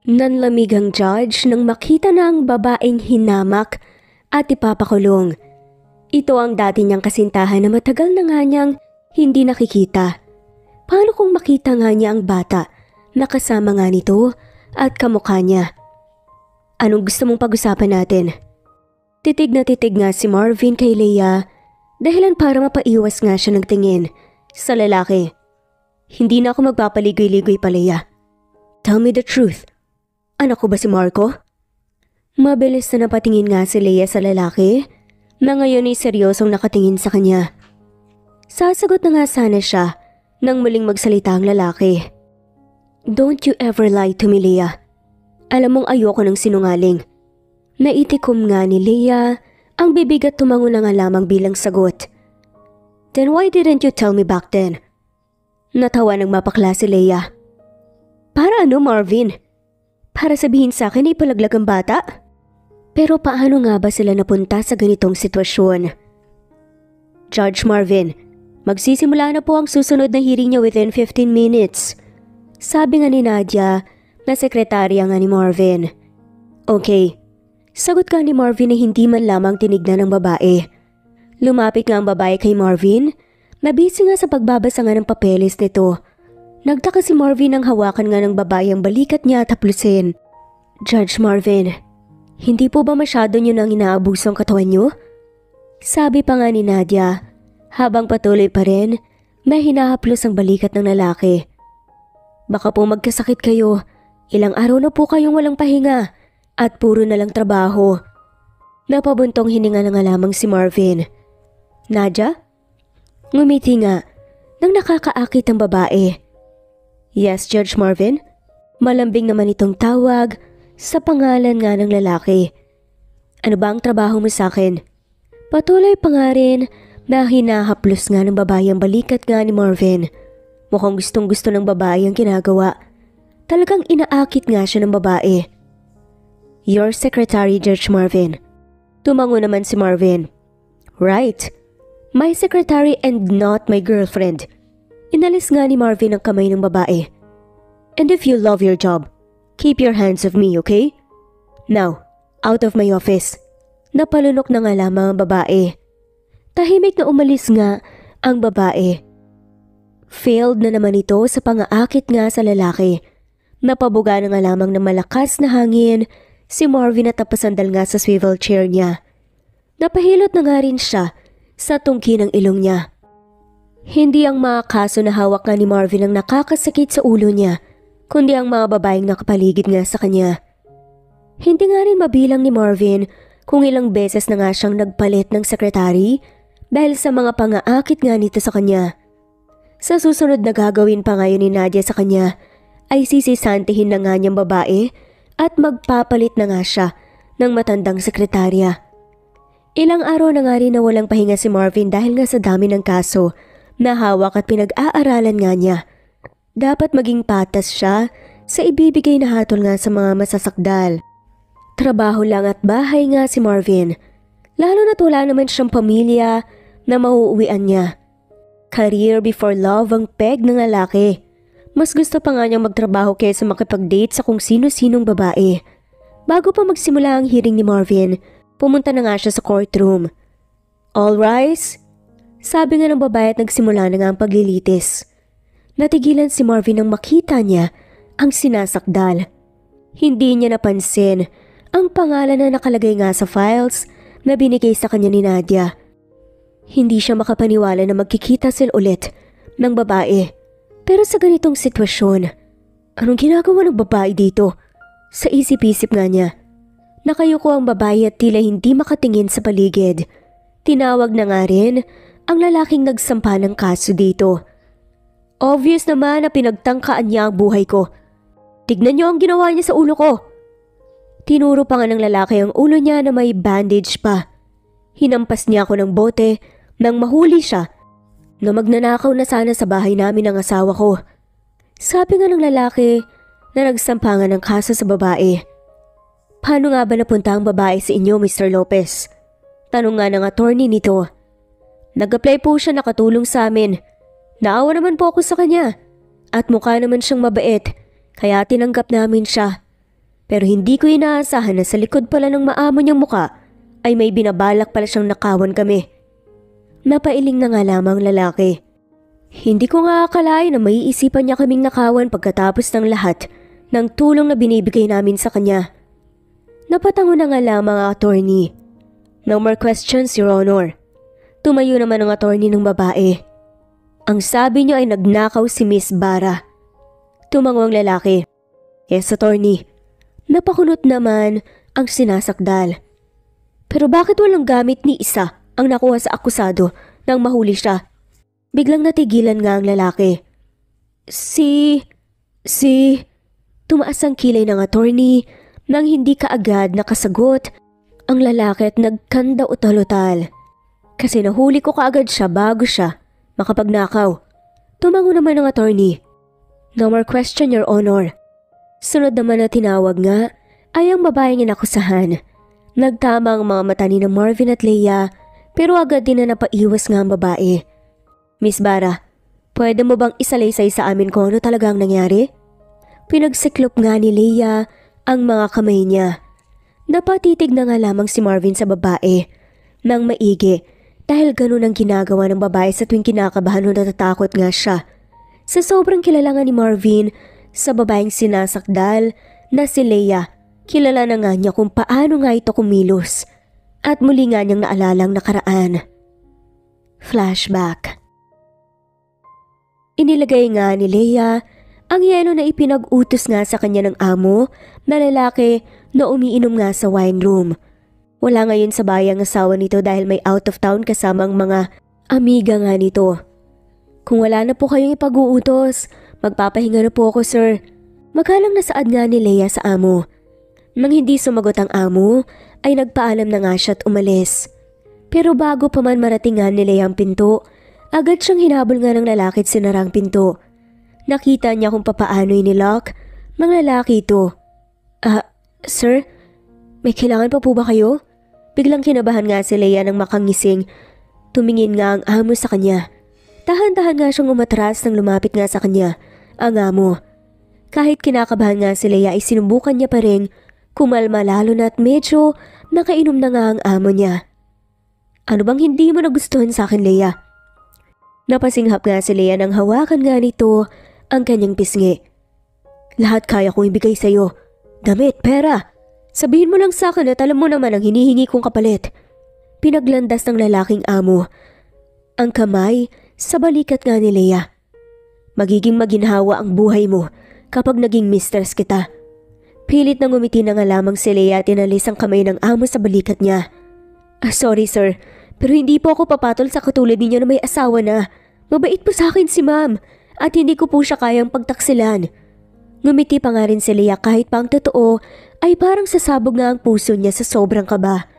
Nanlamig ang judge nang makita na ang babaeng hinamak at ipapakulong. Ito ang dati niyang kasintahan na matagal na nga niyang hindi nakikita. Paano kung makita nga niya ang bata na kasama nga nito at kamukha niya? Anong gusto mong pag-usapan natin? Titig na titig nga si Marvin kay Leia, dahilan para mapaiwas nga siya ng tingin sa lalaki. Hindi na ako magpapaligoy-ligoy pa, Leia. Tell me the truth. Anak ko ba si Marco? Mabilis na napatingin nga si Leia sa lalaki na ngayon ay seryosong nakatingin sa kanya. Sasagot na nga sana siya nang muling magsalita ang lalaki. Don't you ever lie to me, Leia. Alam mong ayoko ng sinungaling. Naitikom nga ni Leia ang bibig at tumango na nga lamang bilang sagot. Then why didn't you tell me back then? Natawa ng mapakla si Leia. Para ano, Marvin? Para sabihin sa akin ay palaglag ang bata? Pero paano nga ba sila napunta sa ganitong sitwasyon? Judge Marvin, magsisimula na po ang susunod na hearing niya within 15 minutes. Sabi nga ni Nadia na sekretarya nga ni Marvin. Okay. Sagot ka ni Marvin na hindi man lamang tinignan ng babae. Lumapit nga ang babae kay Marvin, na busy nga sa pagbabasa nga ng papeles nito. Nagtaka si Marvin nang hawakan nga ng babae ang balikat niya at haplusin. Judge Marvin, hindi po ba masyado niyo nang inaabuso ang katawan niyo? Sabi pa nga ni Nadia, habang patuloy pa rin na hinahaplos ang balikat ng lalaki. Baka po magkasakit kayo, ilang araw na po kayong walang pahinga at puro na lang trabaho. Napabuntong hininga na nga lamang si Marvin. Nadia? Ngumiti nga nang nakakaakit ang babae. Yes, Judge Marvin? Malambing naman itong tawag sa pangalan nga ng lalaki. Ano ba ang trabaho mo sa akin? Patuloy pa nga rin na hinahaplos nga ng babae ang balikat nga ni Marvin. Mukhang gustong gusto ng babae ang ginagawa. Talagang inaakit nga siya ng babae. Your secretary, Judge Marvin. Tumango naman si Marvin. Right. My secretary and not my girlfriend. Inalis nga ni Marvin ang kamay ng babae. And if you love your job, keep your hands off me, okay? Now, out of my office. Napalunok na nga lamang ang babae. Tahimik na umalis nga ang babae. Failed na naman ito sa pangaakit nga sa lalaki. Napabuga na nga lamang ng malakas na hangin si Marvin at napasandal nga sa swivel chair niya. Napahilot na nga rin siya sa tungki ng ilong niya. Hindi ang mga kaso na hawak nga ni Marvin ang nakakasakit sa ulo niya, kundi ang mga babaeng nakapaligid nga sa kanya. Hindi nga rin mabilang ni Marvin kung ilang beses na nga siyang nagpalit ng sekretary dahil sa mga pangaakit nga nito sa kanya. Sa susunod na gagawin pa ngayon ni Nadia sa kanya ay sisisantihin na nga niyang babae at magpapalit na nga siya ng matandang sekretarya. Ilang araw na nga rin na walang pahinga si Marvin dahil nga sa dami ng kaso na hawak at pinag-aaralan nga niya. Dapat maging patas siya sa ibibigay na hatol nga sa mga masasakdal. Trabaho lang at bahay nga si Marvin, lalo na't wala naman siyang pamilya na mauuwian niya. Career before love ang peg ng lalaki. Mas gusto pa nga niyang magtrabaho kaysa makipag-date sa kung sino-sinong babae. Bago pa magsimula ang hearing ni Marvin, pumunta na nga siya sa courtroom. All rise? Sabi nga ng babae at nagsimula na nga ang paglilitis. Natigilan si Marvin nang makita niya ang sinasakdal. Hindi niya napansin ang pangalan na nakalagay nga sa files na binigay sa kanya ni Nadia. Hindi siya makapaniwala na magkikita sila ulit ng babae. Pero sa ganitong sitwasyon, anong ginagawa ng babae dito? Sa isip-isip nga niya. Nakayuko ang babae at tila hindi makatingin sa paligid. Tinawag na nga rin ang lalaking nagsampa ng kaso dito. Obvious naman na pinagtangkaan niya ang buhay ko. Tignan niyo ang ginawa niya sa ulo ko. Tinuro pa nga ng lalaki ang ulo niya na may bandage pa. Hinampas niya ako ng bote nang mahuli siya na magnanakaw na sana sa bahay namin ang asawa ko. Sabi nga ng lalaki na nagsampa nga ng kaso sa babae. Paano nga ba napunta ang babae sa inyo, Mr. Lopez? Tanong nga ng attorney nito. Nag-apply po siya nakatulong sa amin. Naawa naman po ako sa kanya. At mukha naman siyang mabait, kaya tinanggap namin siya. Pero hindi ko inaasahan na sa likod pala ng maamo niyang muka ay may binabalak pala siyang nakawan kami. Napailing na nga lamang lalaki. Hindi ko nga akalain na maiisipan niya kaming nakawan pagkatapos ng lahat ng tulong na binibigay namin sa kanya. Napatango na nga lamang ang attorney. No more questions, Your Honor. Tumayo naman ang attorney ng babae. Ang sabi niyo ay nagnakaw si Miss Bara. Tumango ang lalaki. Yes, attorney. Napakunot naman ang sinasakdal. Pero bakit walang gamit ni isa ang nakuha sa akusado nang mahuli siya? Biglang natigilan nga ang lalaki. Tumaas ang kilay ng attorney nang hindi kaagad nakasagot ang lalaki at nagkanda utal-utal. Kasi nahuli ko kaagad siya bago siya makapagnakaw. Tumango naman ang attorney. No more question, Your Honor. Sunod naman na tinawag nga ay ang babaeng inakusahan. Nagtama ang mga mata ni Marvin at Leia pero agad din na napaiwas nga ang babae. Miss Bara, pwede mo bang isalaysay sa amin kung ano talaga ang nangyari? Pinagsiklop nga ni Leia ang mga kamay niya. Napatitig na nga lamang si Marvin sa babae nang maigi dahil ganun ang ginagawa ng babae sa tuwing kinakabahan o natatakot nga siya. Sa sobrang kilala nga ni Marvin sa babaeng sinasakdal na si Leia, kilala na nga niya kung paano nga ito kumilos at muli nga niyang naalalang nakaraan. Flashback. Inilagay nga ni Leia ang yelo na ipinag-utos nga sa kanya ng amo na lalaki na umiinom nga sa wine room. Wala ngayon sa bayang asawa nito dahil may out of town kasamang mga amiga nga nito. Kung wala na po kayong ipag-uutos, magpapahinga na po ako, sir. Magalang na saad nga ni Leia sa amo. Nang hindi sumagot ang amo, ay nagpaalam na nga siya at umalis. Pero bago pa man marating nga ni Leia ang pinto, agad siyang hinabol nga ng lalaki at sinara ang pinto. Nakita niya kung papaano inilock ng lalaki ito. Sir, may kailangan pa po ba kayo? Biglang kinabahan nga si Leia nang makangising. Tumingin nga ang amo sa kanya. Dahan-dahan nga siyang umatras nang lumapit nga sa kanya ang amo. Kahit kinakabahan nga si Leia ay sinubukan niya pa rin kumalma lalo na at medyo nakainom na nga ang amo niya. Ano bang hindi mo nagustuhan sa akin, Leia? Napasinghap nga si Leia nang hawakan nga nito ang kanyang pisngi. Lahat kaya kong ibigay sa'yo. Damit, pera. Sabihin mo lang sa akin at alam mo naman ang hinihingi kong kapalit. Pinaglandas ng lalaking amo ang kamay sa balikat nga ni Leia. Magiging maginhawa ang buhay mo kapag naging mistress kita. Pilit na ngumiti na nga lamang si Leia at inalis ang kamay ng amo sa balikat niya. Sorry sir, pero hindi po ako papatol sa katulad ninyo na may asawa na. Mabait po sa akin si ma'am at hindi ko po siya kayang pagtaksilan. Ngumiti pa nga rin si Leia kahit pa ang totoo ay parang sasabog nga ang puso niya sa sobrang kaba.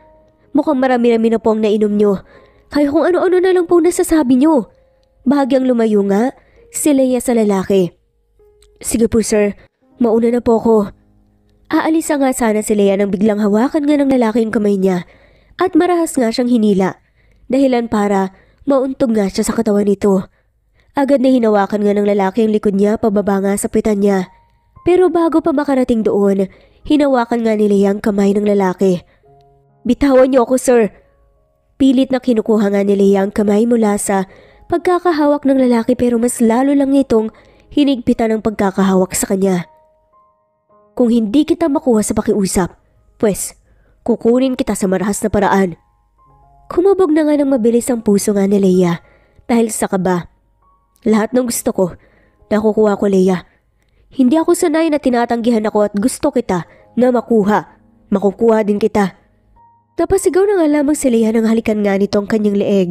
Mukhang marami-rami na po ang nainom nyo. Kaya kung ano-ano na lang po nasasabi nyo. Bahagyang lumayo nga si Leia sa lalaki. Sige po sir, mauna na po ako. Aalisa nga sana si Leia nang biglang hawakan nga ng lalaki ang kamay niya at marahas nga siyang hinila. Dahilan para mauntog nga siya sa katawan nito. Agad na hinawakan nga ng lalaki ang likod niya pababa nga sa pitan niya. Pero bago pa makarating doon, hinawakan nga ni Leia ang kamay ng lalaki. Bitawan niyo ako sir. Pilit na kinukuha nga ni Leia ang kamay mula sa pagkakahawak ng lalaki pero mas lalo lang nitong hinigpitan ang pagkakahawak sa kanya. Kung hindi kita makuha sa pakiusap, pues kukunin kita sa marahas na paraan. Kumabog na nga ng mabilis ang puso nga ni Leia dahil sa kaba. Lahat ng gusto ko, nakukuha ko Leia. Hindi ako sanay na tinatanggihan ako at gusto kita na makuha. Makukuha din kita. Napasigaw na nga lamang si Leia nang halikan nga nito ang kanyang leeg.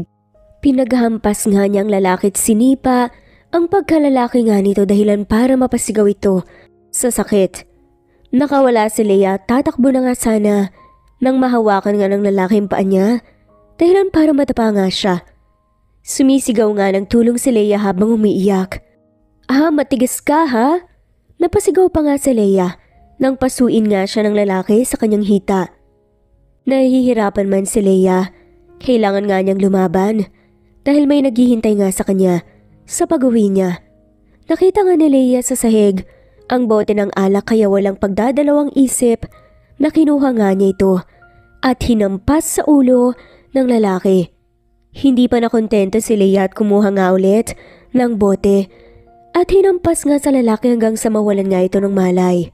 Pinaghampas nga niya ang lalaki at sinipa ang pagkalalaki nga nito dahilan para mapasigaw ito sa sakit. Nakawala si Leia at tatakbo na nga sana nang mahawakan nga ng lalaki ang paa niya dahilan para matapa nga siya. Sumisigaw nga ng tulong si Leia habang umiiyak. Matigas ka ha? Napasigaw pa nga si Leia nang pasuin nga siya ng lalaki sa kanyang hita. Nahihirapan man si Leia, kailangan nga niyang lumaban dahil may naghihintay nga sa kanya sa pag-uwi niya. Nakita nga ni Leia sa sahig ang bote ng alak kaya walang pagdadalawang isip na kinuha nga niya ito at hinampas sa ulo ng lalaki. Hindi pa nakontento si Leia at kumuha nga ulit ng bote at hinampas nga sa lalaki hanggang sa mawalan nga ito ng malay.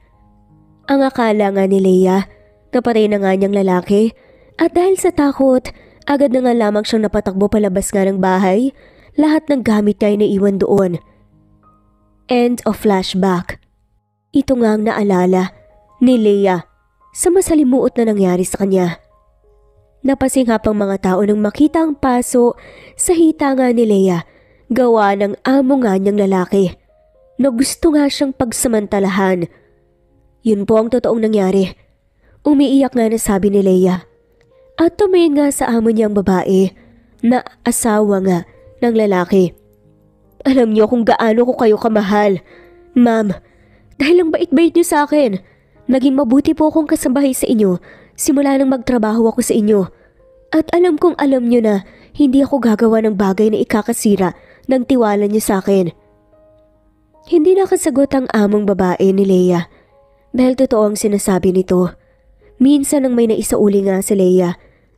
Ang akala nga ni Leia, napatay na nga niyang lalaki at dahil sa takot, agad na nga lamang siyang napatakbo palabas nga ng bahay. Lahat ng gamit niya ay naiwan doon. End of flashback. Ito nga ang naalala ni Leia sa masalimuot na nangyari sa kanya. Napasinghap ang mga tao nang makita ang paso sa hita nga ni Leia, gawa ng amo nga niyang lalaki, na gusto nga siyang pagsamantalahan. Yun po ang totoong nangyari. Umiiyak nga na sabi ni Leia. At tumingin nga sa amo niyang babae na asawa nga ng lalaki. Alam niyo kung gaano ko kayo kamahal, ma'am. Dahil ang bait-bait niyo sa akin. Naging mabuti po akong kasambahay sa inyo simula nang magtrabaho ako sa inyo. At alam kong alam niyo na hindi ako gagawa ng bagay na ikakasira ng tiwala niyo sa akin. Hindi nakasagot ang among babae ni Leia dahil totoo ang sinasabi nito. Minsan nang may naisauli nga si Leia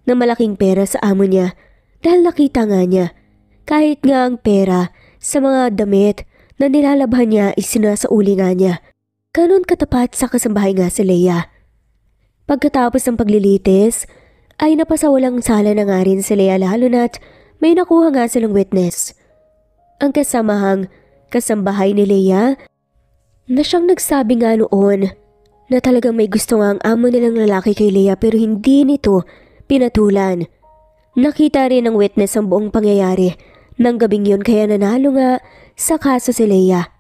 na malaking pera sa amo niya dahil nakita nga niya kahit nga ang pera sa mga damit na nilalabhan niya isinasauli nga niya. Ganon katapat sa kasambahay nga si Leia. Pagkatapos ng paglilitis ay napasawalang sala na nga rin si Leia lalo na't may nakuha nga silang witness. Ang kasamahang kasambahay ni Leia na siyang nagsabi nga noon na talagang may gusto nga ang amo nilang lalaki kay Leia pero hindi nito pinatulan. Nakita rin ng witness ang buong pangyayari ng gabing yun kaya nanalo nga sa kaso si Leia.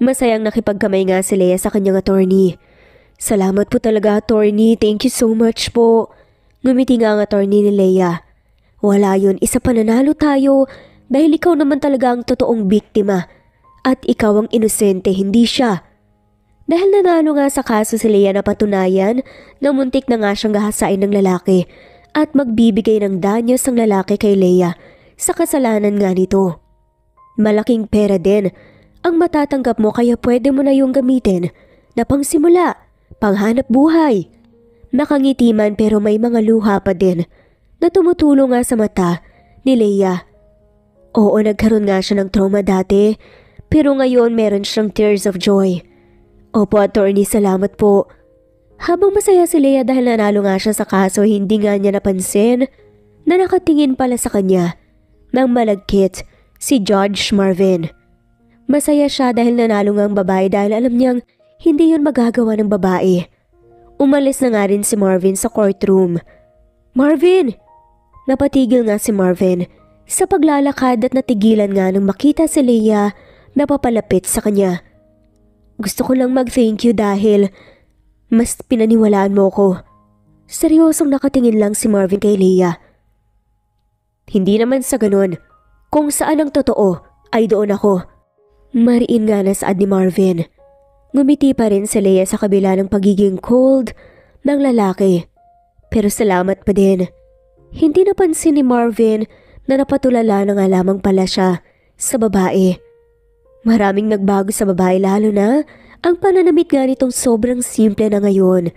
Masayang nakipagkamay nga si Leia sa kanyang attorney. Salamat po talaga attorney, thank you so much po. Ngumiti nga ang attorney ni Leia. Wala yun, isa pa nanalo tayo dahil ikaw naman talaga ang totoong biktima at ikaw ang inosente, hindi siya. Dahil nanalo nga sa kaso si Leia na patunayan na muntik na nga siyang gahasain ng lalaki at magbibigay ng danyos ang lalaki kay Leia sa kasalanan nga nito. Malaking pera din ang matatanggap mo kaya pwede mo na yung gamitin na pangsimula, panghanap buhay. Nakangiti man pero may mga luha pa din na tumutulong nga sa mata ni Leia. Oo, nagkaroon nga siya ng trauma dati pero ngayon meron siyang tears of joy. Opo attorney, salamat po. Habang masaya si Leia dahil nanalo nga siya sa kaso, hindi nga niya napansin na nakatingin pala sa kanya ng malagkit si Judge Marvin. Masaya siya dahil nanalo nga ang babae dahil alam niyang hindi yun magagawa ng babae. Umalis na nga rin si Marvin sa courtroom. Marvin! Napatigil nga si Marvin sa paglalakad at natigilan nga nang makita si Leia na papalapit sa kanya. Gusto ko lang mag-thank you dahil mas pinaniwalaan mo ko. Seryosong nakatingin lang si Marvin kay Leia. Hindi naman sa ganun. Kung saan ang totoo ay doon ako. Mariin nga na saad ni Marvin. Ngumiti pa rin si Leia sa kabila ng pagiging cold ng lalaki. Pero salamat pa din. Hindi napansin ni Marvin na napatulala na nga lamang pala siya sa babae. Maraming nagbago sa babae lalo na ang pananamit nga nitong sobrang simple na ngayon.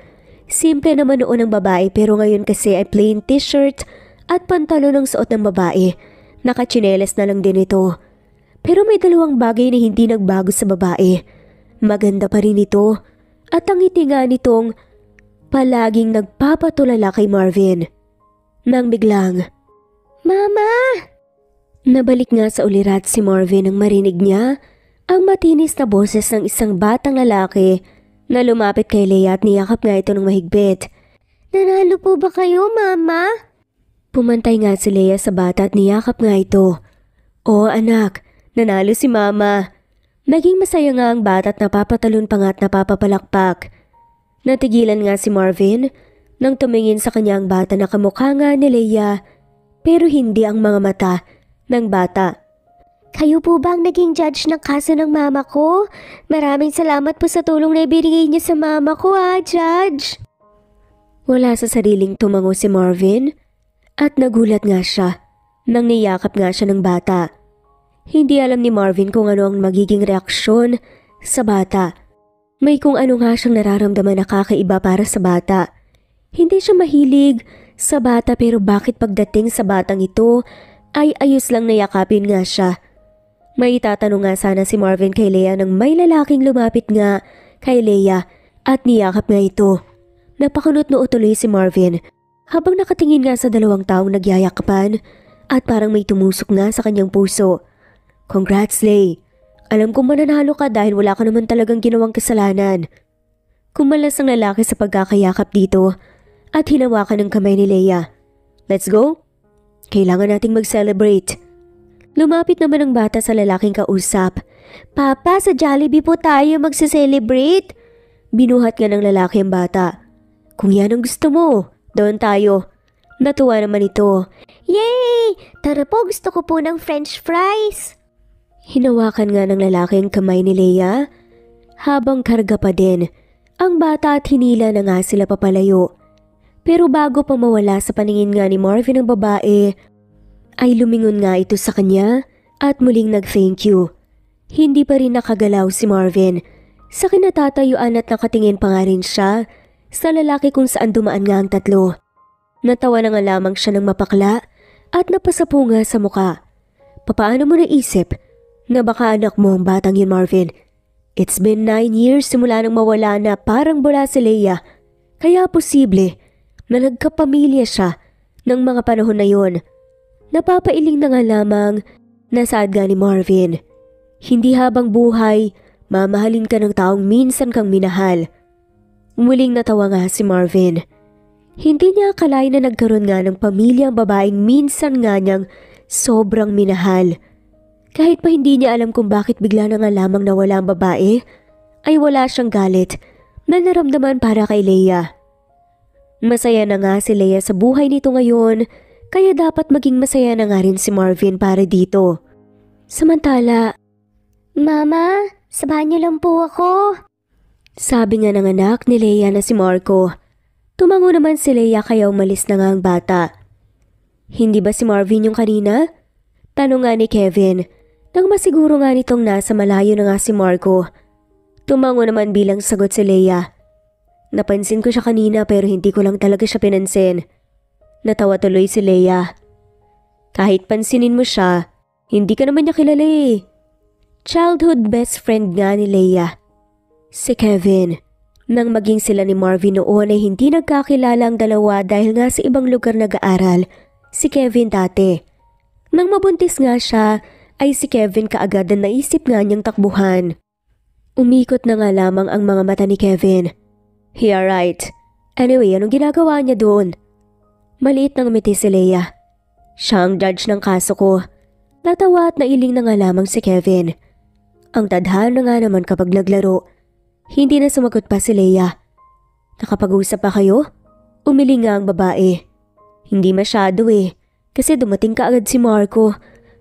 Simple naman noon ang babae pero ngayon kasi ay plain t-shirt at pantalon ang suot ng babae. Nakatsinelas na lang din ito. Pero may dalawang bagay na hindi nagbago sa babae. Maganda pa rin ito at ang ngiti nga nitong palaging nagpapatulala kay Marvin. Nang biglang, Mama! Nabalik nga sa ulirat si Marvin nang marinig niya ang matinis na boses ng isang batang lalaki na lumapit kay Leia at niyakap nga ito ng mahigpit. Nanalo po ba kayo, Mama? Pumantay nga si Leia sa bata at niyakap nga ito. Oo anak, nanalo si Mama. Naging masaya nga ang bata at napapatalon pa nga at napapapalakpak. Natigilan nga si Marvin nang tumingin sa kanyang bata na kamukha nga ni Leia pero hindi ang mga mata ng bata. Kayo po ba ang naging judge ng kaso ng mama ko? Maraming salamat po sa tulong na ibinigay niyo sa mama ko Judge. Wala sa sariling tumango si Marvin at nagulat nga siya nang niyakap nga siya ng bata. Hindi alam ni Marvin kung ano ang magiging reaksyon sa bata. May kung ano nga siyang nararamdaman na kakaiba para sa bata. Hindi siya mahilig sa bata pero bakit pagdating sa batang ito ay ayos lang na yakapin nga siya. May itatanong nga sana si Marvin kay Leia nang may lalaking lumapit nga kay Leia at niyakap nga ito. Napakunot-noo tuloy si Marvin habang nakatingin nga sa dalawang taong nagyayakapan at parang may tumusok nga sa kanyang puso. Congrats, Lei. Alam kong mananalo ka dahil wala ka naman talagang ginawang kasalanan. Kumalas ang lalaki sa pagkakayakap dito at hinawakan ng kamay ni Leia. Let's go? Kailangan nating mag-celebrate. Lumapit naman ang bata sa lalaking kausap. Papa, sa Jollibee po tayo magse-celebrate. Binuhat nga ng lalaki ang bata. Kung yan ang gusto mo, doon tayo. Natuwa naman ito. Yay! Tara po, gusto ko po ng french fries. Hinawakan nga ng lalaki ang kamay ni Leia. Habang karga pa din, ang bata at hinila na nga sila papalayo. Pero bago pa mawala sa paningin nga ni Marvin ang babae, ay lumingon nga ito sa kanya at muling nag-thank you. Hindi pa rin nakagalaw si Marvin. Sa kinatatayuan at nakatingin pa nga rin siya sa lalaki kung saan dumaan nga ang tatlo. Natawa na nga lamang siya ng mapakla at napasapo nga sa muka. Papaano mo naisip na baka anak mo ang batang yun, Marvin? It's been 9 years simula nang mawala na parang bula si Leia. Kaya posible na nagkapamilya siya ng mga panahon na yun. Napapailing na nga lamang na saad nga ni Marvin. Hindi habang buhay, mamahalin ka ng taong minsan kang minahal. Muling natawa nga si Marvin. Hindi niya akalain na nagkaroon nga ng pamilya ang babaeng minsan nga niyang sobrang minahal. Kahit pa hindi niya alam kung bakit bigla na nga lamang nawala ang babae, ay wala siyang galit na naramdaman para kay Leia. Masaya na nga si Leia sa buhay nito ngayon, kaya dapat maging masaya na nga rin si Marvin para dito. Samantala, Mama, sabahan niyo lang po ako. Sabi nga ng anak ni Leia na si Marco. Tumango naman si Leia kaya umalis na nga ang bata. Hindi ba si Marvin yung kanina? Tanong nga ni Kevin. Nang masiguro nga nitong nasa malayo na nga si Marco. Tumango naman bilang sagot si Leia. Napansin ko siya kanina pero hindi ko lang talaga siya pinansin. Natawa tuloy si Leia. Kahit pansinin mo siya, hindi ka naman niya kilala eh. Childhood best friend nga ni Leia. Si Kevin. Nang maging sila ni Marvin noon ay hindi nagkakilala ang dalawa dahil nga sa ibang lugar nag-aaral si Kevin dati. Nang mabuntis nga siya, ay si Kevin kaagad na naisip nga niyang takbuhan. Umikot na nga lamang ang mga mata ni Kevin. Yeah, right. Anyway, anong ginagawa niya doon? Maliit nang ngumiti si Leia. Siya ang judge ng kaso ko. Natawa at nailing na nga lamang si Kevin. Ang tadhana nga naman kapag naglaro. Hindi na sumagot pa si Leia. Nakapag-usap pa kayo? Umiling nga ang babae. Hindi masyado eh, kasi dumating kaagad si Marco.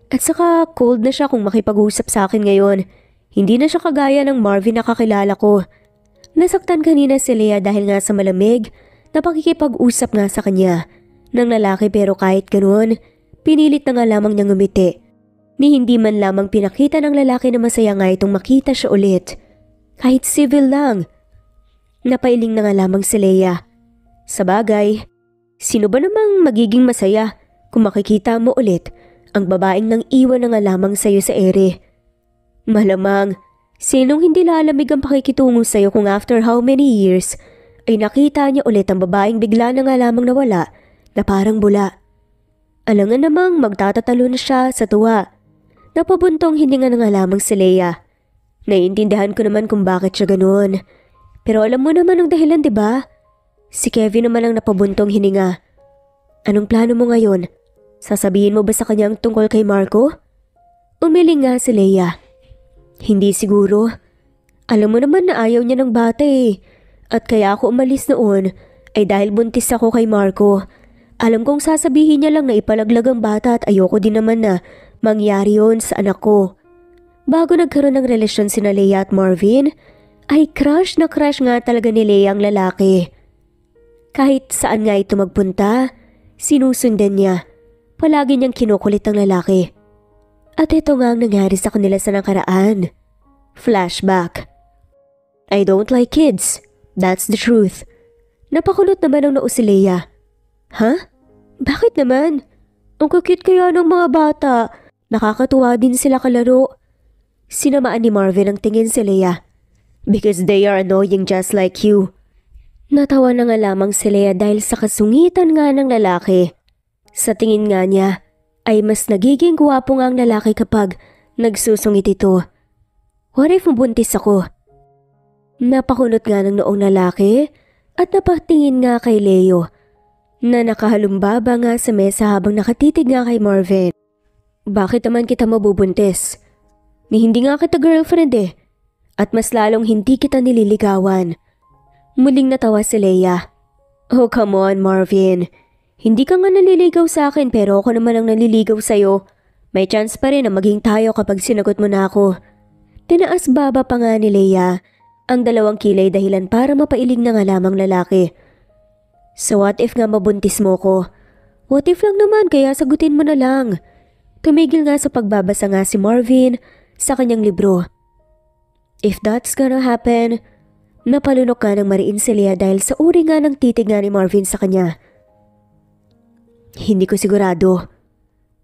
At saka cold na siya kung makipag-usap sa akin ngayon. Hindi na siya kagaya ng Marvin na kakilala ko. Nasaktan kanina si Leia dahil nga sa malamig na pakikipag-usap nga sa kanya ng lalaki pero kahit ganoon, pinilit na nga lamang niyang ngumiti. Ni hindi man lamang pinakita ng lalaki na masaya nga itong makita siya ulit. Kahit civil lang. Napailing na nga lamang si Leia. Sabagay, sino ba namang magiging masaya kung makikita mo ulit ang babaeng nang iwan na nga lamang sa'yo sa ere? Malamang, sinong hindi lalamig ang pakikitungo sa'yo kung after how many years ay nakita niya ulit ang babaeng bigla na nga lamang nawala na parang bula. Alangan namang magtatatalo na siya sa tuwa. Napabuntong hininga na nga lamang si Leia. Naiintindihan ko naman kung bakit siya ganoon. Pero alam mo naman ang dahilan, di ba? Si Kevin naman ang napabuntong hininga. Anong plano mo ngayon? Sasabihin mo ba sa kanyang tungkol kay Marco? Umiling nga si Leia. Hindi siguro. Alam mo naman na ayaw niya ng bata eh. At kaya ako umalis noon ay dahil buntis ako kay Marco. Alam kong sasabihin niya lang na ipalaglag ang bata at ayoko din naman na mangyari yun sa anak ko. Bago nagkaroon ng relasyon sina Leia at Marvin, ay crush na crush nga talaga ni Leia ang lalaki. Kahit saan nga ito magpunta, sinusundan niya. Palagi niyang kinukulit ang lalaki. At ito nga ang nangyari sa kanila sa nakaraan. Flashback. I don't like kids. That's the truth. Napakulot naman ang noo si Leia. Ha? Bakit naman? Ang cute kaya ng mga bata. Nakakatuwa din sila kalaro. Sinamaan ni Marvin ang tingin si Leia. Because they are annoying just like you. Natawa na nga lamang si Leia dahil sa kasungitan nga ng lalaki. Sa tingin nga niya, ay mas nagiging gwapo nga ang lalaki kapag nagsusungit ito. What if mabuntis ako? Napakunot nga ng noong lalaki at napatingin nga kay Leo na nakahalumbaba nga sa mesa habang nakatitig nga kay Marvin. Bakit naman kita mabubuntis? Ni hindi nga kita girlfriend eh. At mas lalong hindi kita nililigawan. Muling natawa si Leia. Oh come on Marvin. Hindi ka nga naliligaw sa akin pero ako naman ang naliligaw sa'yo. May chance pa rin na maging tayo kapag sinagot mo na ako. Tinaas baba pa nga ni Leia ang dalawang kilay dahilan para mapailing na nga lamang lalaki. So what if nga mabuntis mo ko? What if lang naman kaya sagutin mo na lang. Tumigil nga sa pagbabasa nga si Marvin sa kanyang libro. If that's gonna happen, napalunok ka ng mariin si Leia dahil sa uri nga ng titig nga ni Marvin sa kanya. Hindi ko sigurado.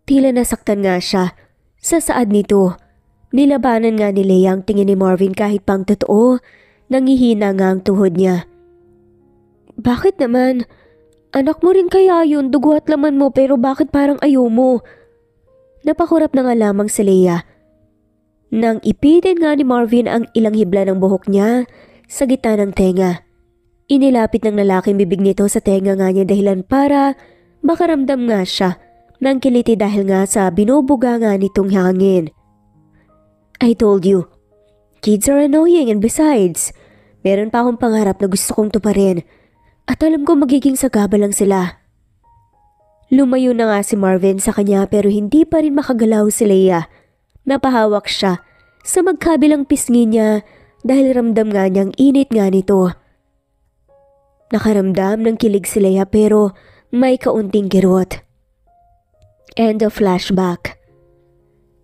Tila nasaktan nga siya sa saad nito. Nilabanan nga ni Leia ang tingin ni Marvin kahit pang totoo, nangihina nga ang tuhod niya. Bakit naman? Anak mo rin kaya yun, dugo at laman mo pero bakit parang ayaw mo? Napakurap na nga lamang si Leia. Nang ipitin nga ni Marvin ang ilang hibla ng buhok niya sa gitna ng tenga. Inilapit ng lalaking bibig nito sa tenga nga niya dahilan para makaramdam nga siya ng kiliti dahil nga sa binubuga nga nitong hangin. I told you, kids are annoying and besides, meron pa akong pangarap na gusto kong tuparin at alam ko magiging sagaba lang sila. Lumayo na nga si Marvin sa kanya pero hindi pa rin makagalaw si Leia. Napahawak siya sa magkabilang pisngi niya dahil ramdam nga niyang init nga nito. Nakaramdam ng kilig si Leia pero may kaunting kirot. End of flashback.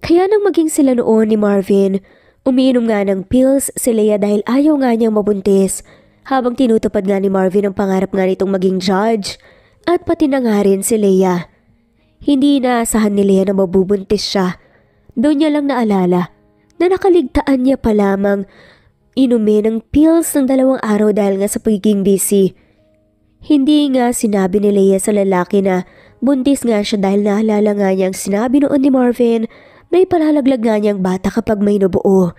Kaya nang maging sila noon ni Marvin, umiinom nga ng pills si Leia dahil ayaw nga niyang mabuntis habang tinutupad nga ni Marvin ang pangarap nga nitong maging judge at pati na nga rin si Leia. Hindi inaasahan ni Leia na mabubuntis siya. Doon niya lang naalala na nakaligtaan niya pa lamang inumin ng pills ng 2 araw dahil nga sa pagiging busy. Hindi nga sinabi ni Leia sa lalaki na buntis nga siya dahil naalala nga niyang sinabi noon ni Marvin may palalaglag nga niyang bata kapag may nabuo.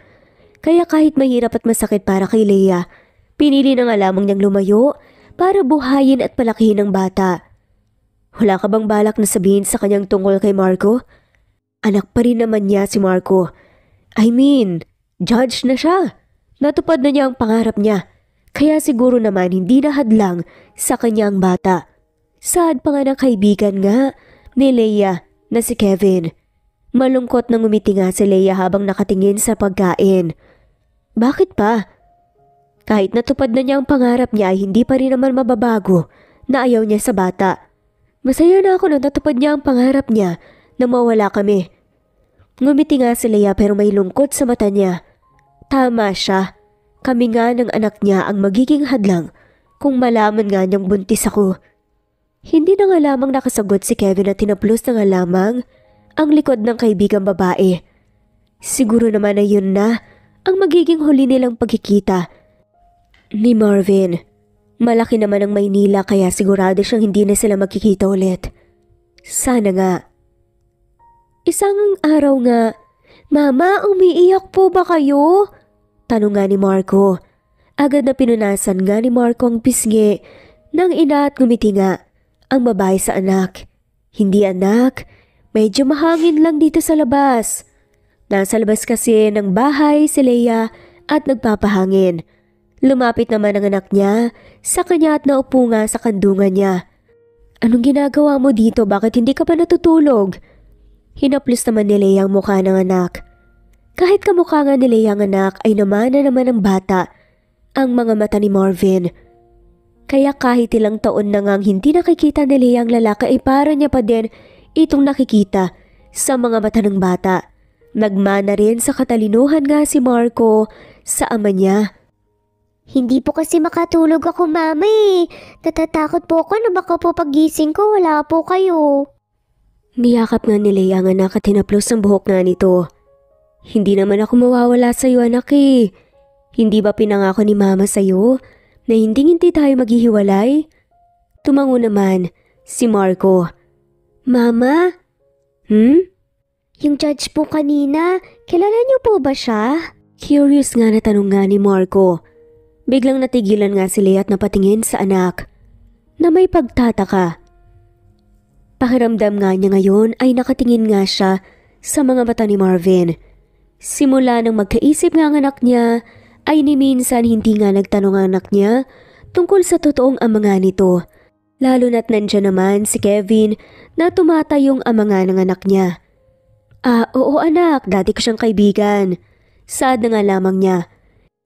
Kaya kahit mahirap at masakit para kay Leia, pinili na nga lamang niyang lumayo para buhayin at palakihin ang bata. Wala ka bang balak na sabihin sa kanyang tungkol kay Marco? Anak pa rin naman niya si Marco. I mean, judge na siya. Natupad na niya ang pangarap niya. Kaya siguro naman hindi na hadlang sa kanyang bata. Saad pa nga ng kaibigan nga ni Leia na si Kevin. Malungkot na ngumiti nga si Leia habang nakatingin sa pagkain. Bakit pa? Kahit natupad na niya ang pangarap niya ay hindi pa rin naman mababago na ayaw niya sa bata. Masaya na ako na natupad niya ang pangarap niya na mawala kami. Ngumiti nga si Leia pero may lungkot sa mata niya. Tama siya. Kami nga ng anak niya ang magiging hadlang kung malaman nga niyang buntis ako. Hindi na nga lamang nakasagot si Kevin at tinaplos na nga lamang ang likod ng kaibigang babae. Siguro naman ay yun na ang magiging huli nilang pagkikita ni Marvin. Malaki naman ang Maynila kaya sigurado siyang hindi na sila magkikita ulit. Sana nga. Isang araw nga, Mama, umiiyak po ba kayo? Tanong nga ni Marco. Agad na pinunasan nga ni Marco ang pisngi ng ina at ngumiti nga ang babae sa anak. Hindi anak, medyo mahangin lang dito sa labas. Nasa labas kasi ng bahay si Leia at nagpapahangin. Lumapit naman ang anak niya sa kanya at naupo nga sa kandungan niya. Anong ginagawa mo dito? Bakit hindi ka pa natutulog? Hinaplos naman ni Leia ang mukha ng anak. Kahit kamukha nga ni Leia ang anak ay namana naman ng bata ang mga mata ni Marvin. Kaya kahit ilang taon na ngang hindi nakikita ni Leia ang lalaki ay para niya pa din itong nakikita sa mga mata ng bata. Nagmana rin sa katalinuhan nga si Marco sa ama niya. Hindi po kasi makatulog ako, Mama eh. Natatakot po ako na baka po pagising ko wala po kayo. Niyakap nga ni Leia ang anak at hinaplos ang buhok nga nito. Hindi naman ako mawawala sa iyo, anak eh. Hindi ba pinangako ni Mama sa iyo na hindi tayo maghihiwalay? Tumango naman si Marco. Mama? Yung judge po kanina, kilala niyo po ba siya? Curious nga na tanong nga ni Marco. Biglang natigilan nga si Leia at napatingin sa anak na may pagtataka. Pakiramdam nga niya ngayon ay nakatingin nga siya sa mga mata ni Marvin. Simula nang magkaisip nga ang anak niya ay ni minsan hindi nga nagtanong ang anak niya tungkol sa totoong ama nga nito. Lalo na't nandiyan naman si Kevin na tumatayong ama nga ng anak niya. Oo anak, dati ko siyang kaibigan. Sad na nga lamang niya.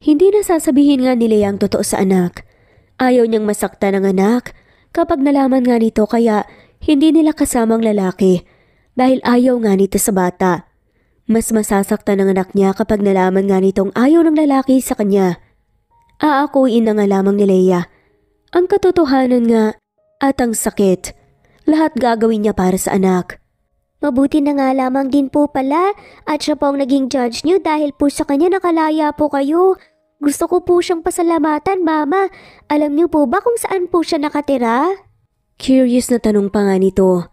Hindi na sasabihin nga ni Leia ang totoo sa anak. Ayaw niyang masaktan ng anak kapag nalaman nga nito kaya hindi nila kasamang lalaki dahil ayaw nga nito sa bata. Mas masasaktan ng anak niya kapag nalaman nga nitong ayaw ng lalaki sa kanya. Aakuin na nga lamang ni Leia ang katotohanan nga at ang sakit. Lahat gagawin niya para sa anak. Mabuti na nga lamang din po pala at siya po ang naging judge niyo dahil po sa kanya nakalaya po kayo. Gusto ko po siyang pasalamatan, Mama. Alam niyo po ba kung saan po siya nakatira? Curious na tanong pa nga nito.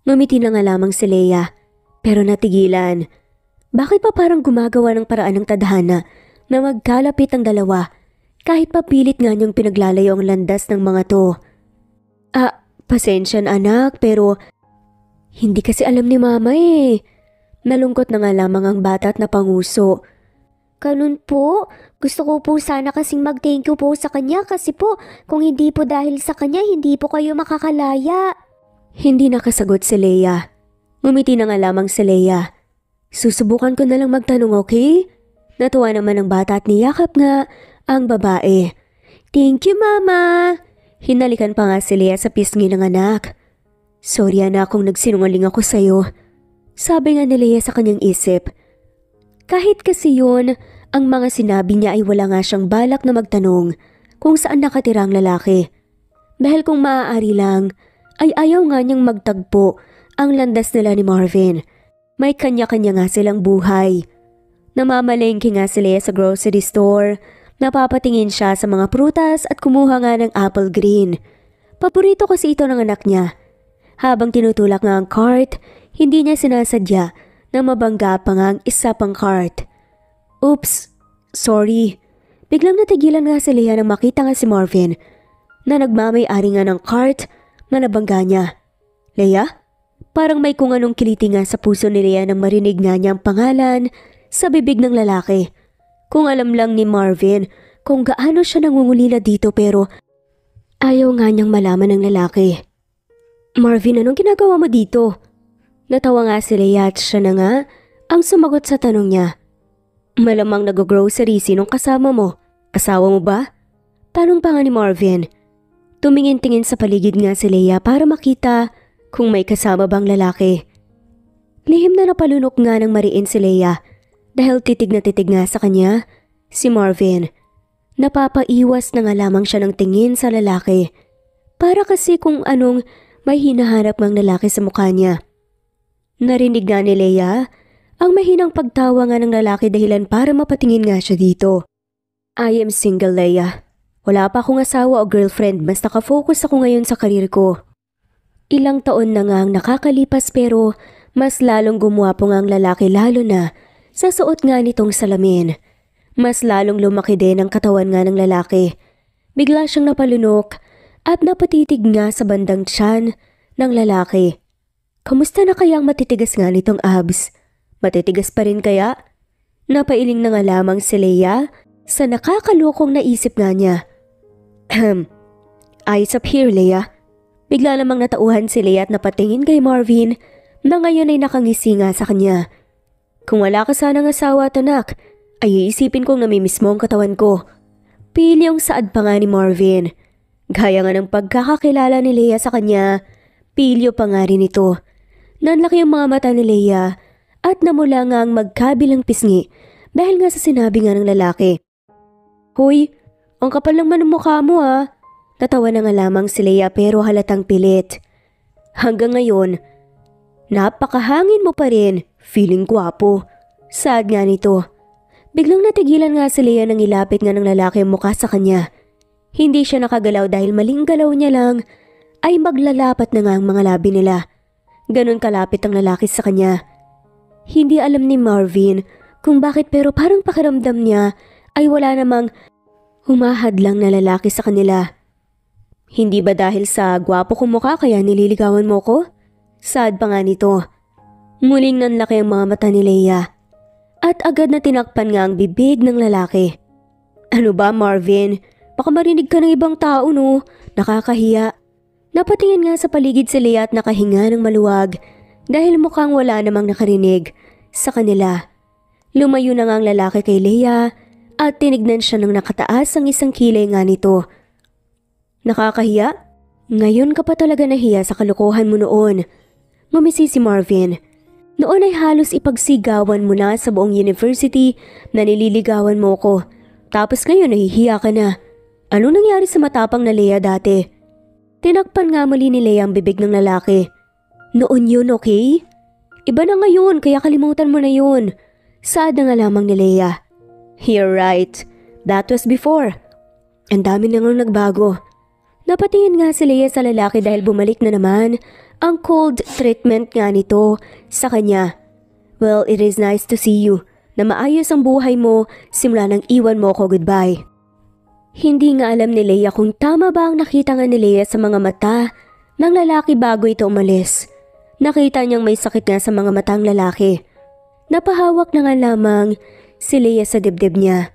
Ngumiti na nga lamang si Leia pero natigilan. Bakit pa parang gumagawa ng paraan ng tadhana na magkalapit ang dalawa kahit papilit nga niyang pinaglalayo ang landas ng mga to? Pasensya na anak pero hindi kasi alam ni Mama eh. Nalungkot na nga lamang ang bata at napanguso. Ganun po. Gusto ko po sana kasing mag-thank you po sa kanya kasi po kung hindi po dahil sa kanya hindi po kayo makakalaya. Hindi nakasagot si Leia. Ngumiti na nga lamang si Leia. Susubukan ko na lang magtanong, okay? Natuwa naman ang bata at niyakap nga ang babae. Thank you, Mama! Hinalikan pa nga si Leia sa pisngi ng anak. Sorry anak kung nagsinungaling ako sa'yo. Sabi nga ni Leia sa kanyang isip. Kahit kasi yun, ang mga sinabi niya ay wala nga siyang balak na magtanong kung saan nakatira ang lalaki. Dahil kung maaari lang, ay ayaw nga niyang magtagpo ang landas nila ni Marvin. May kanya-kanya nga silang buhay. Namamalengke nga si Leia sa grocery store. Napapatingin siya sa mga prutas at kumuha nga ng apple green. Paborito kasi ito ng anak niya. Habang tinutulak nga ang cart, hindi niya sinasadya na mabangga pa nga ang isa pang cart. Oops, sorry. Biglang natigilan nga si Leia nang makita nga si Marvin na nagmamay-ari nga ng cart na nabangga niya. Leia? Parang may kung anong kiliti nga sa puso ni Leia nang marinig nga niya ang pangalan sa bibig ng lalaki. Kung alam lang ni Marvin kung gaano siya nangungulila dito pero ayaw nga niyang malaman ng lalaki. Marvin, anong ginagawa mo dito? Natawa nga si Leia at siya na nga ang sumagot sa tanong niya. Malamang nag-grocery, sinong kasama mo? Asawa mo ba? Tanong pa nga ni Marvin. Tumingin-tingin sa paligid nga si Leia para makita kung may kasama bang lalaki. Lihim na napalunok nga ng mariin si Leia dahil titig na titig nga sa kanya si Marvin. Napapaiwas na nga lamang siya ng tingin sa lalaki para kasi kung anong may hinahanap ng lalaki sa mukha niya. Narinig nga ni Leia ang mahinang pagtawa nga ng lalaki dahilan para mapatingin nga siya dito. I am single, Leia. Wala pa akong asawa o girlfriend, mas nakafocus ako ngayon sa karir ko. Ilang taon na nga ang nakakalipas pero mas lalong gumuwapo nga ang lalaki lalo na sa suot nga nitong salamin. Mas lalong lumaki din ang katawan nga ng lalaki. Bigla siyang napalunok at napatitig nga sa bandang tiyan ng lalaki. Kamusta na kaya ang matitigas nga nitong abs? Matitigas pa rin kaya? Napailing na nga lamang si Leia sa nakakalokong naisip nga niya. Eyes up here, Leia. Bigla namang natauhan si Leia at napatingin kay Marvin na ngayon ay nakangisi nga sa kanya. Kung wala ka sanang asawa at anak, ay iisipin kong namimiss mo ang katawan ko. Pilyong saad pa nga ni Marvin. Gaya nga ng pagkakakilala ni Leia sa kanya, pilyo pa nga rin ito. Nanlaki ang mga mata ni Leia at namula nga ang magkabilang pisngi dahil nga sa sinabi nga ng lalaki. Hoy, Ang kapal lang man ng mukha mo ha. Natawa na nga lamang si Leia pero halatang pilit. Hanggang ngayon, napakahangin mo pa rin, feeling gwapo. Sad nga nito. Biglang natigilan nga si Leia nang ilapit nga ng lalaki ang mukha sa kanya. Hindi siya nakagalaw dahil maling galaw niya lang ay maglalapat na nga ang mga labi nila. Ganon kalapit ang lalaki sa kanya. Hindi alam ni Marvin kung bakit pero parang pakiramdam niya ay wala namang humahadlang na lalaki sa kanila. Hindi ba dahil sa gwapo kong mukha kaya nililigawan mo ko? Sad pa nga nito. Muling nanlaki ang mga mata ni Leia. At agad na tinakpan nga ang bibig ng lalaki. Ano ba Marvin? Baka marinig ka ng ibang tao no? Nakakahiya. Napatingin nga sa paligid si Leia at nakahinga ng maluwag dahil mukhang wala namang nakarinig sa kanila. Lumayo na nga ang lalaki kay Leia at tinignan siya ng nakataas ang isang kilay nga nito. Nakakahiya? Ngayon ka pa talaga nahiya sa kalokohan mo noon. Ngumisi si Marvin. Noon ay halos ipagsigawan mo na sa buong university na nililigawan mo ko. Tapos ngayon nahihiya ka na. Ano nangyari sa matapang na Leia dati? Tinakpan nga muli ni Leia ang bibig ng lalaki. Noon yun, okay? Iba na ngayon kaya kalimutan mo na yun. Sad na nga lamang ni Leia. You're right. That was before. Ang dami na ngang nagbago. Napatingin nga si Leia sa lalaki dahil bumalik na naman ang cold treatment nga nito sa kanya. Well, it is nice to see you na maayos ang buhay mo simula nang iwan mo ko goodbye. Hindi nga alam ni Leia kung tama ba ang nakita nga ni Leia sa mga mata ng lalaki bago ito umalis. Nakita niyang may sakit nga sa mga matang lalaki. Napahawak na nga lamang si Leia sa dibdib niya.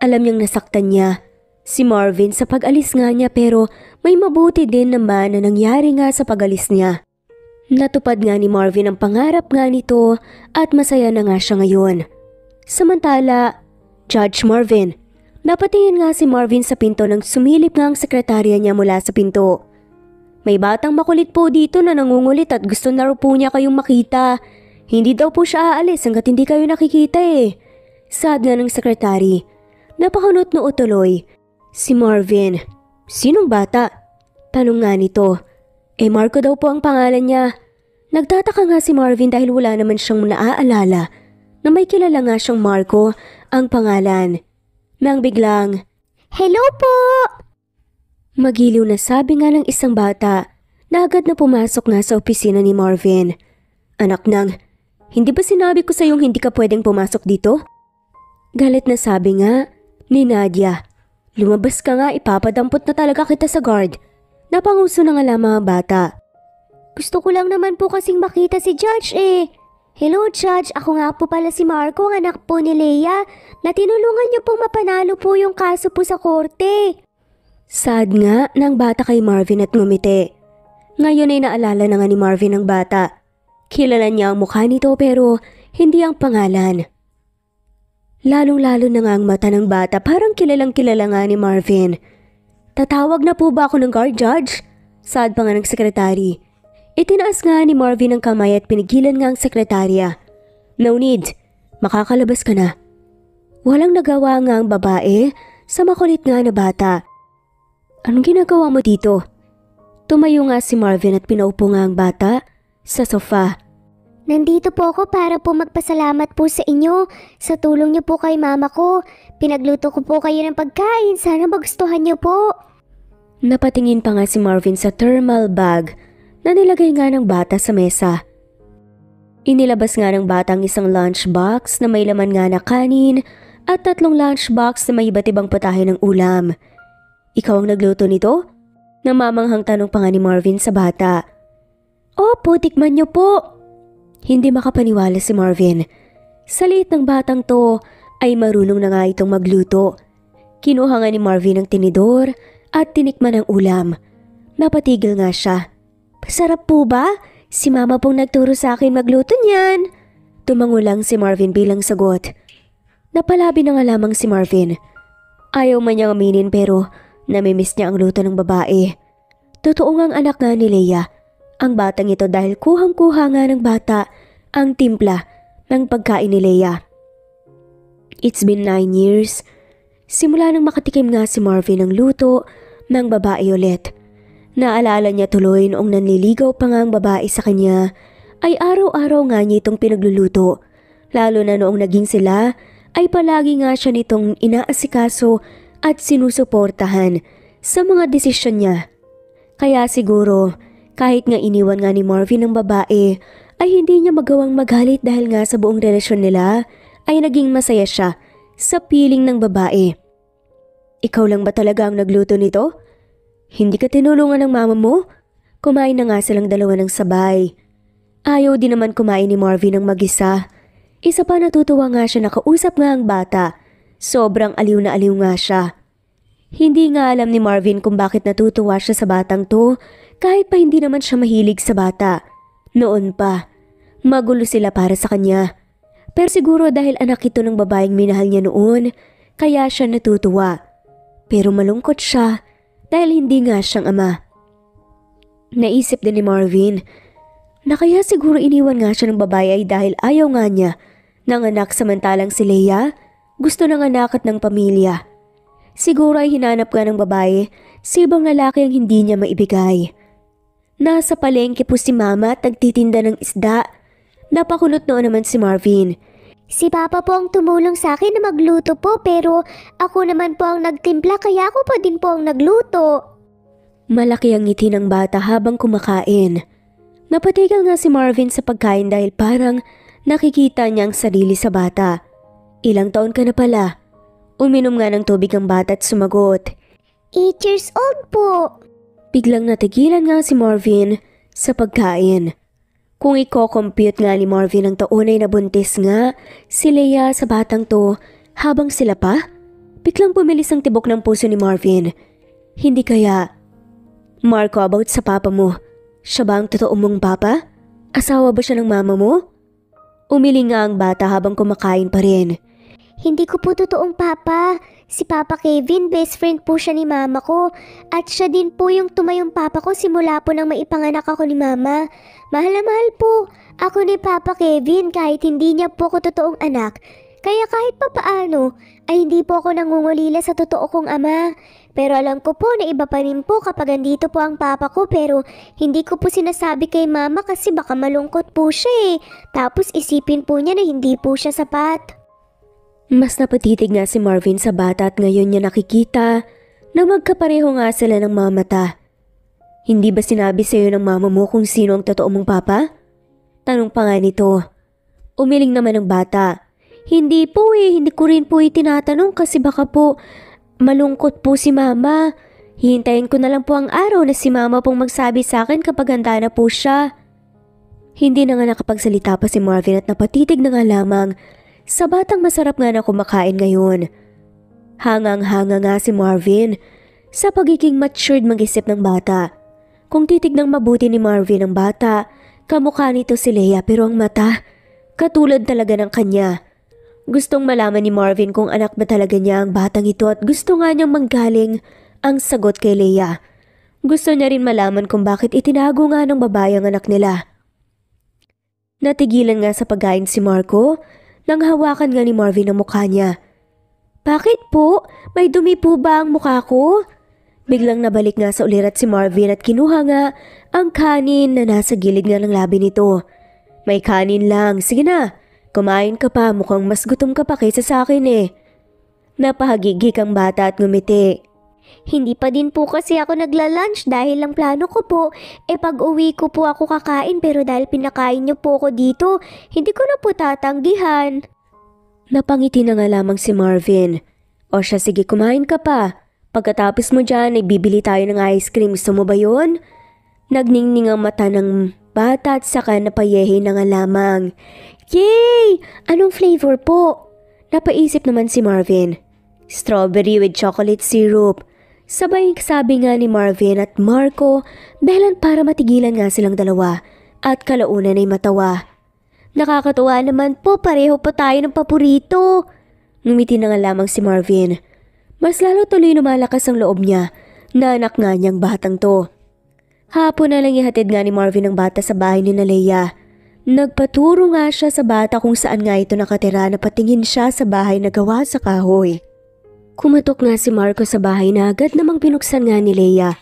Alam niyang nasaktan niya si Marvin sa pag-alis nga niya pero may mabuti din naman na nangyari nga sa pag-alis niya. Natupad nga ni Marvin ang pangarap nga nito at masaya na nga siya ngayon. Samantala, Judge Marvin, napatingin nga si Marvin sa pinto nang sumilip nga ang sekretarya niya mula sa pinto. May batang makulit po dito na nangungulit at gusto na raw po niya kayong makita. Hindi daw po siya aalis hanggat hindi kayo nakikita eh. Sad nga ng sekretary. Napakunot-noo tuloy. Si Marvin. Sinong bata? Tanong nga nito. Marco daw po ang pangalan niya. Nagtataka nga si Marvin dahil wala naman siyang naaalala na may kilala nga siyang Marco ang pangalan. Nang biglang, Hello po! Magiliw na sabi nga ng isang bata na agad na pumasok nga sa opisina ni Marvin. Anak nang, hindi ba sinabi ko sa'yong hindi ka pwedeng pumasok dito? Galit na sabi nga ni Nadia. Lumabas ka nga, ipapadampot na talaga kita sa guard. Napanguso na nga lamang ang bata. Gusto ko lang naman po kasing makita si Judge eh. Hello Judge, ako nga po pala si Marco, ang anak po ni Leia, na tinulungan niyo pong mapanalo po yung kaso po sa korte. Sad nga ng bata kay Marvin at ngumiti. Ngayon ay naalala na nga ni Marvin ang bata. Kilala niya ang mukha nito pero hindi ang pangalan. Lalong-lalo na nga ang mata ng bata, parang kilalang kilala nga ni Marvin. Tatawag na po ba ako ng guard, Judge? Sad pa nga ng sekretary. Itinaas nga ni Marvin ang kamay at pinigilan nga ang sekretarya. No need, makakalabas ka na. Walang nagawa nga ang babae sa makulit nga na bata. Anong ginagawa mo dito? Tumayo nga si Marvin at pinaupo nga ang bata sa sofa. Nandito po ako para po magpasalamat po sa inyo. Sa tulong niyo po kay mama ko. Pinagluto ko po kayo ng pagkain. Sana magustuhan niyo po. Napatingin pa nga si Marvin sa thermal bag na nilagay nga ng bata sa mesa. Inilabas nga ng bata ang isang lunchbox na may laman nga na kanin at 3 lunchbox na may iba't ibang putahe ng ulam. Ikaw ang nagluto nito? Namamanghang tanong pa nga ni Marvin sa bata. Opo, tikman niyo po. Hindi makapaniwala si Marvin. Sa liit ng batang to ay marunong na nga itong magluto. Kinuha nga ni Marvin ang tinidor at tinikman ang ulam. Napatigil nga siya. Masarap po ba? Si mama pong nagturo sa akin magluto niyan. Tumango lang si Marvin bilang sagot. Napalabi na nga lamang si Marvin. Ayaw man niyang aminin pero namimiss niya ang luto ng babae. Totoo ngang anak nga ni Leia ang batang ito dahil kuhang-kuha nga ng bata ang timpla ng pagkain ni Leia. It's been 9 years. Simula nang makatikim nga si Marvin ng luto ng babae ulit. Naalala niya tuloy noong nanliligaw pa nga ang babae sa kanya ay araw-araw nga niya itong pinagluluto. Lalo na noong naging sila ay palagi nga siya nitong inaasikaso at sinusuportahan sa mga desisyon niya. Kaya siguro kahit nga iniwan nga ni Marvin ang babae ay hindi niya magawang magalit dahil nga sa buong relasyon nila ay naging masaya siya sa piling ng babae. Ikaw lang ba talaga ang nagluto nito? Hindi ka tinulungan ng mama mo? Kumain na nga silang dalawa ng sabay. Ayaw din naman kumain ni Marvin ng mag-isa. Isa pa natutuwa nga siya nakausap nga ang bata. Sobrang aliw na aliw nga siya. Hindi nga alam ni Marvin kung bakit natutuwa siya sa batang to kahit pa hindi naman siya mahilig sa bata. Noon pa, magulo sila para sa kanya. Pero siguro dahil anak ito ng babaeng minahal niya noon, kaya siya natutuwa. Pero malungkot siya dahil hindi nga siyang ama. Naisip din ni Marvin na kaya siguro iniwan nga siya ng babae ay dahil ayaw nga niya ng anak samantalang si Leia gusto ng anak at ng pamilya. Siguro ay hinanap nga ng babae si ibang lalaki ang hindi niya maibigay. Nasa palengke po si mama at nagtitinda ng isda. Napakunot noon naman si Marvin. Si Papa po ang tumulong sa akin na magluto po pero ako naman po ang nagtimpla kaya ako pa din po ang nagluto. Malaki ang ngiti ng bata habang kumakain. Napatigil nga si Marvin sa pagkain dahil parang nakikita niya ang sarili sa bata. Ilang taon ka na pala? Uminom nga ng tubig ang bata at sumagot. 8 years old po. Biglang natigilan nga si Marvin sa pagkain. Kung i-compute nga ni Marvin ang taon ay nabuntis nga si Leia sa batang to habang sila pa, biglang pumilis ang tibok ng puso ni Marvin. Hindi kaya, Marco, about sa papa mo, siya ba ang totoo mong papa? Asawa ba siya ng mama mo? Umiling nga ang bata habang kumakain pa rin. Hindi ko po totoong papa. Si Papa Kevin, best friend po siya ni mama ko. At siya din po yung tumayong papa ko simula po nang maipanganak ako ni mama. Mahal na mahal po ako ni Papa Kevin kahit hindi niya po ko totoong anak. Kaya kahit papaano ay hindi po ako nangungulila sa totoo kong ama. Pero alam ko po na iba pa rin po kapag andito po ang papa ko pero hindi ko po sinasabi kay mama kasi baka malungkot po siya eh. Tapos isipin po niya na hindi po siya sapat. Mas napatitig nga si Marvin sa bata at ngayon niya nakikita na magkapareho nga sila ng mga mata. Hindi ba sinabi sa'yo ng mama mo kung sino ang totoo mong papa? Tanong pa nga nito. Umiling naman ang bata. Hindi po hindi ko rin po itinatanong kasi baka po malungkot po si mama. Hihintayin ko na lang po ang araw na si mama pong magsabi sa akin kapag handa na po siya. Hindi na nga nakapagsalita pa si Marvin at napatitig na nga lamang sa batang masarap nga na kumakain ngayon. Hangang-hanga nga si Marvin sa pagiging matured mag-isip ng bata. Kung titignang mabuti ni Marvin ang bata, kamukha nito si Leia pero ang mata, katulad talaga ng kanya. Gustong malaman ni Marvin kung anak ba talaga niya ang batang ito at gusto nga niyang manggaling ang sagot kay Leia. Gusto niya rin malaman kung bakit itinago nga ng babae ang anak nila. Natigilan nga sa pagkain si Marco nang hawakan nga ni Marvin ang mukha niya. Bakit po? May dumi po ba ang mukha ko? Biglang nabalik nga sa ulirat si Marvin at kinuha nga ang kanin na nasa gilid nga ng labi nito. May kanin lang. Sige na, kumain ka pa. Mukhang mas gutom ka pa kaysa sa akin eh. Napahagigik ang bata at ngumiti. Hindi pa din po kasi ako nagla-lunch dahil ang plano ko po, pag uwi ko po ako kakain pero dahil pinakain niyo po ako dito, hindi ko na po tatanggihan. Napangiti na nga lamang si Marvin. O siya, sige kumain ka pa. Pagkatapos mo dyan ay bibili tayo ng ice cream. Gusto mo ba yun? Nagningning ang mata ng bata at saka napayehe na nga lamang. Yay! Anong flavor po? Napaisip naman si Marvin. Strawberry with chocolate syrup. Sabay sabi nga ni Marvin at Marco dahilan para matigilan nga silang dalawa at kalaunan ay matawa. Nakakatuwa naman po, pareho po tayo ng paborito. Ngumiti na nga lamang si Marvin. Mas lalo tuloy lumalakas ang loob niya na anak nga niyang batang to. Hapon na lang ihatid nga ni Marvin ang bata sa bahay ni Leia. Nagpaturo nga siya sa bata kung saan nga ito nakatira na patingin siya sa bahay na gawa sa kahoy. Kumatok nga si Marco sa bahay na agad namang binuksan nga ni Leia.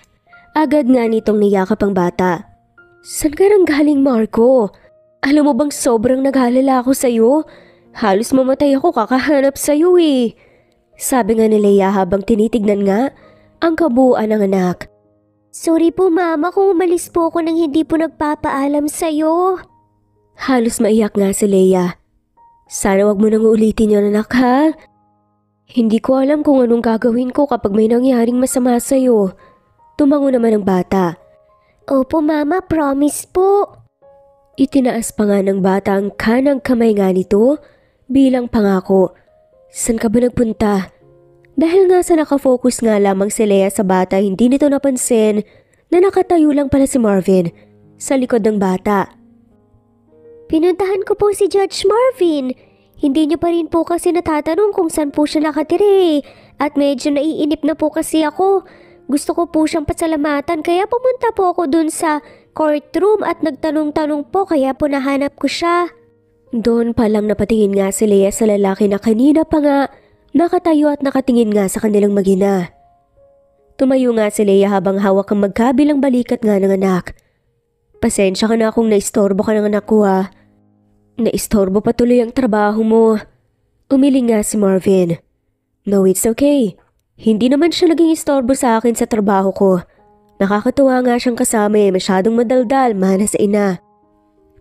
Agad nga nitong niyakap ang bata. San ka nang galing, Marco? Alam mo bang sobrang naghalala ako sa'yo? Halos mamatay ako kakahanap sa'yo eh. Sabi nga ni Leia habang tinitignan nga ang kabuuan ng anak. Sorry po mama kung umalis po ako nang hindi po nagpapaalam sa'yo. Halos maiyak nga si Leia. Sana wag mo nang ulitin yun, anak, ha? Hindi ko alam kung anong gagawin ko kapag may nangyaring masama sa'yo. Tumango naman ang bata. Opo mama, promise po. Itinaas pa nga ng bata ang kanang kamay nga nito bilang pangako. San ka ba nagpunta? Dahil nga sa nakafocus nga lamang si Leia sa bata, hindi nito napansin na nakatayo lang pala si Marvin sa likod ng bata. Pinuntahan ko po si Judge Marvin. Hindi niyo pa rin po kasi natatanong kung saan po siya nakatira at medyo naiinip na po kasi ako. Gusto ko po siyang pasalamatan kaya pumunta po ako dun sa courtroom at nagtanong-tanong po kaya po nahanap ko siya. Doon pa lang napatingin nga si Leia sa lalaki na kanina pa nga nakatayo at nakatingin nga sa kanilang mag-ina. Tumayo nga si Leia habang hawak ang magkabilang balikat nga ng anak. Pasensya ka na kung naistorbo ka ng anak ko ha. Naistorbo pa tuloy ang trabaho mo. Umiling nga si Marvin. No, it's okay. Hindi naman siya naging istorbo sa akin sa trabaho ko. Nakakatuwa nga siyang kasama masyadong madaldal, mana sa ina.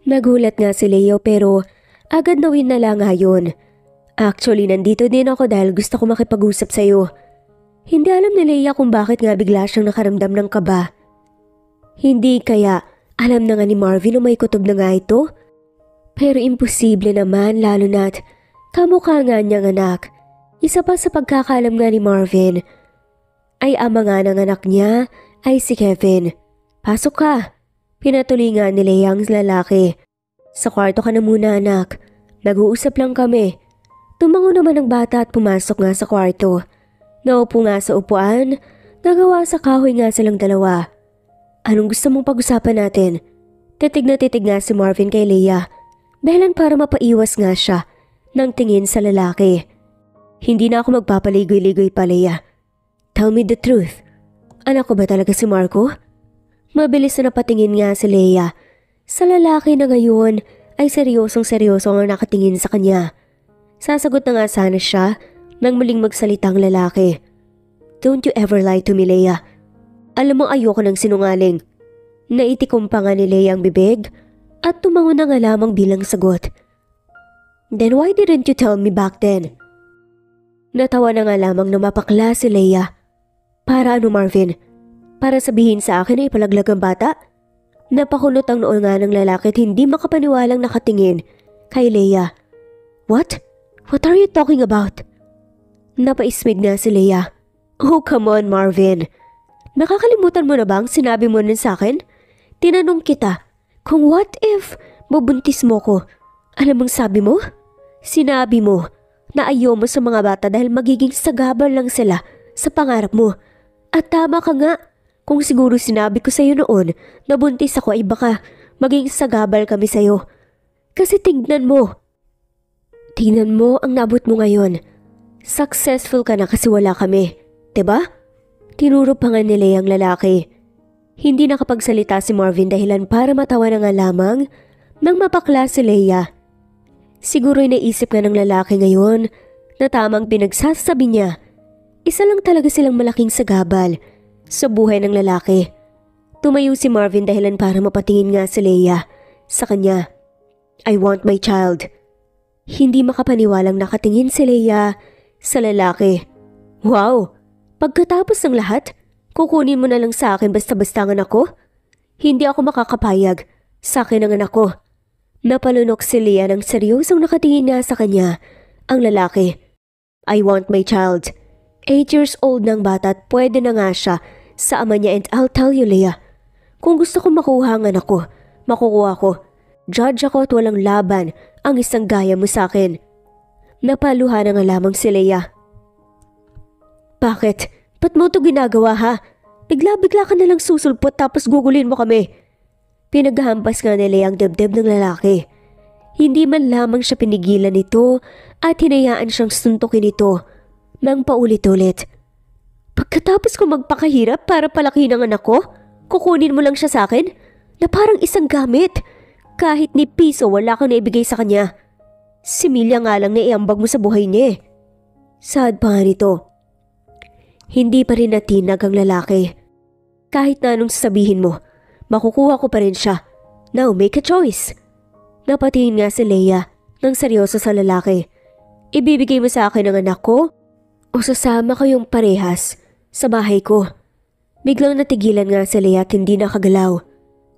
Nagulat nga si Leo pero agad nawin na lang nga yun. Actually, nandito din ako dahil gusto ko makipag-usap sa'yo. Hindi alam ni Leia kung bakit nga bigla siyang nakaramdam ng kaba. Hindi kaya alam na nga ni Marvin na may kutob na nga ito? Pero imposible naman lalo na't kamukha nga niyang anak. Isa pa sa pagkakalam nga ni Marvin ay ama nga ng anak niya ay si Kevin. Pasok ka. Pinatuloy nga ni Leia ang lalaki. Sa kwarto ka na muna anak. Nag-uusap lang kami. Tumango naman ang bata at pumasok nga sa kwarto. Naupo nga sa upuan. Nagawa sa kahoy nga silang dalawa. Anong gusto mong pag-usapan natin? Titig na titig nga si Marvin kay Leia. Dahilan para mapaiwas nga siya ng tingin sa lalaki. Hindi na ako magpapaligoy-ligoy pa, Leia. Tell me the truth. Anak ko ba talaga si Marco? Mabilis na napatingin nga si Leia sa lalaki na ngayon ay seryosong-seryoso ang nakatingin sa kanya. Sasagot na nga sana siya nang muling magsalita ang lalaki. Don't you ever lie to me, Leia. Alam mo ayoko ng sinungaling. Naitikom pa nga ni Leia ang bibig at tumango na nga lamang bilang sagot. Then why didn't you tell me back then? Natawa na nga lamang na mapakla si Leia. Para ano, Marvin? Para sabihin sa akin na ipalaglag ang bata? Napakunot ang noo nga ng lalaki at hindi makapaniwalang nakatingin kay Leia. What? What are you talking about? Napaismig na si Leia. Oh, come on, Marvin. Nakakalimutan mo na ba ang sinabi mo nun sa akin? Tinanong kita, kung what if mabuntis mo ko? Alam mong sabi mo? Sinabi mo na ayaw mo sa mga bata dahil magiging sagabal lang sila sa pangarap mo. At tama ka nga. Kung siguro sinabi ko sa'yo noon na buntis ako ay baka maging sagabal kami sa'yo. Kasi tignan mo. Tignan mo ang nabot mo ngayon. Successful ka na kasi wala kami. 'Di ba? Tinuro pa nga ni Leia ang lalaki. Hindi nakapagsalita si Marvin dahilan para matawa na nga lamang nang mapakla si Leia. Siguro'y naisip nga ng lalaki ngayon na tamang pinagsasabi niya. Isa lang talaga silang malaking sagabal sa buhay ng lalaki. Tumayo si Marvin dahilan para mapatingin nga si Leia sa kanya. I want my child. Hindi makapaniwalang nakatingin si Leia sa lalaki. Wow! Pagkatapos ng lahat, kukunin mo na lang sa akin basta-basta ang anak ko? Hindi ako makakapayag sa akin ang anak ko. Napalunok si Leia ng seryosong nakatingin nga sa kanya ang lalaki. I want my child. 8 years old ng bata at pwede na nga siya sa ama niya and I'll tell you, Leia. Kung gusto ko makuha ang anak ko, makukuha ko. Judge ako at walang laban ang isang gaya mo sa akin. Napaluha na nga lamang si Leia. Bakit? Ba't mo ito ginagawa ha? Bigla-bigla ka nalang susulpot tapos gugulin mo kami. Pinaghampas nga ni Leia ang dibdib ng lalaki. Hindi man lamang siya pinigilan nito at hinayaan siyang suntukin ito. nang paulit-ulit. Pagkatapos ko magpakahirap para palaki ng anak ko, kukunin mo lang siya sa akin na parang isang gamit. Kahit ni piso wala kang naibigay sa kanya. Si Milya nga lang na iambag mo sa buhay niya eh. Sad pa nga nito. Hindi pa rin natinag ang lalaki. Kahit na anong sasabihin mo, makukuha ko pa rin siya. Now make a choice. Napatingin nga si Leia nang seryoso sa lalaki. Ibibigay mo sa akin ang anak ko o sasama kayong parehas sa bahay ko? Biglang natigilan nga si Leia at hindi nakagalaw.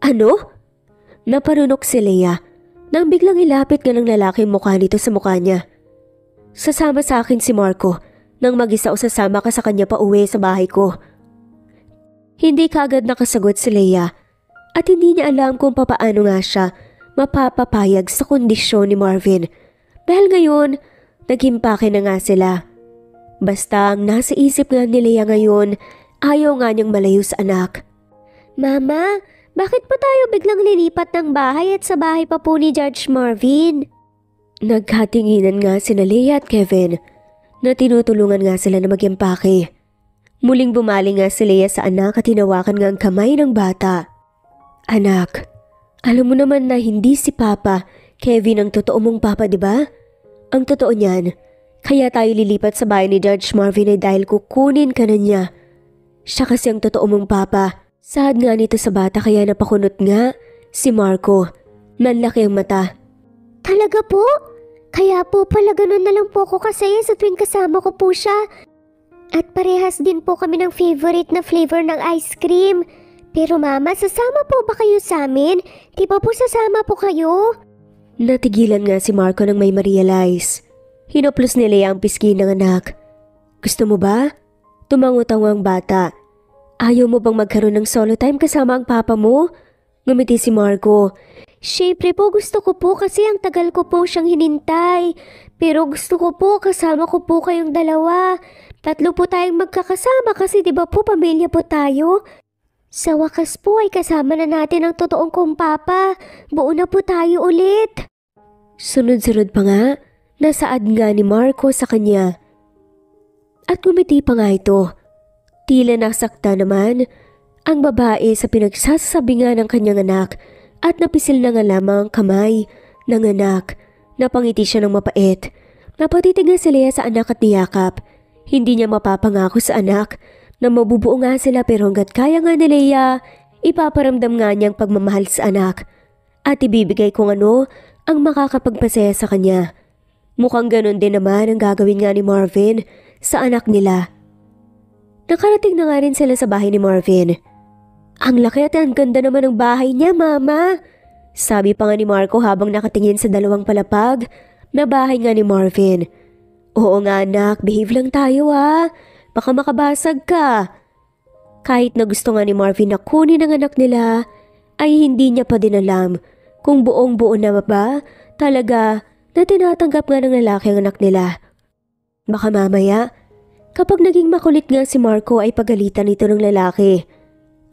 Ano? Naparunok si Leia nang biglang ilapit nga ng lalaki ang mukha nito sa mukha niya. Sasama sa akin si Marco nang mag-isa o sasama ka sa kanya pa uwi sa bahay ko. Hindi kaagad nakasagot si Leia at hindi niya alam kung papaano nga siya mapapapayag sa kondisyon ni Marvin dahil ngayon naghimpake na nga sila. Basta ang nasa isip nga ni Leia ngayon, ayaw nga niyang malayo sa anak. Mama, bakit pa tayo biglang lilipat ng bahay at sa bahay pa po ni Judge Marvin? Naghatinginan nga sina Leia at Kevin na tinutulungan nga sila na mag-impake. Muling bumali nga si Leia sa anak at hinawakan nga ang kamay ng bata. Anak, alam mo naman na hindi si Papa, Kevin ang totoo mong papa, di ba? Ang totoo niyan, kaya tayo lilipat sa bahay ni Judge Marvin ay dahil kukunin ka na niya. Siya kasi ang totoo mong papa. Sahad nga nito sa bata kaya napakunot nga si Marco. Nanlaki ang mata. Talaga po? Kaya po pala ganun na lang po ako kasaya sa tuwing kasama ko po siya. At parehas din po kami ng favorite na flavor ng ice cream. Pero mama, sasama po ba kayo sa amin? Di ba po sasama po kayo? Natigilan nga si Marco nang may ma-realize. Hinoplos ni Leia ang pisngi ng anak. Gusto mo ba? Tumango-tango ang bata. Ayaw mo bang magkaroon ng solo time kasama ang papa mo? Ngumiti si Marco. Syempre po gusto ko po kasi ang tagal ko po siyang hinintay. Pero gusto ko po kasama ko po kayong dalawa. 3 po tayong magkakasama kasi di ba po pamilya po tayo? Sa wakas po ay kasama na natin ang totoong kong papa. Buo na po tayo ulit. Sunod-sunod pa nga, nasaad nga ni Marco sa kanya. At ngumiti pa nga ito. Tila nasakta naman ang babae sa pinagsasabi nga ng kanyang anak at napisil na nga lamang ang kamay ng anak. Napangiti siya ng mapait. Napatitig nga si Leia sa anak at niyakap. Hindi niya mapapangako sa anak na mabubuo nga sila pero hanggat kaya nga ni Leia, ipaparamdam nga niyang pagmamahal sa anak at ibibigay kung ano ang makakapagpasaya sa kanya. Mukhang ganun din naman ang gagawin nga ni Marvin sa anak nila. Nakarating na nga rin sila sa bahay ni Marvin. Ang laki at ang ganda naman ng bahay niya, Mama. Sabi pa nga ni Marco habang nakatingin sa 2 palapag na bahay nga ni Marvin. Oo nga anak, behave lang tayo ha. Baka makabasag ka. Kahit na gusto nga ni Marvin na kunin ang anak nila, ay hindi niya pa din alam kung buong-buo na ba talaga na tinatanggap nga ng lalaki ang anak nila. Baka mamaya, kapag naging makulit nga si Marco ay pagalitan ito ng lalaki.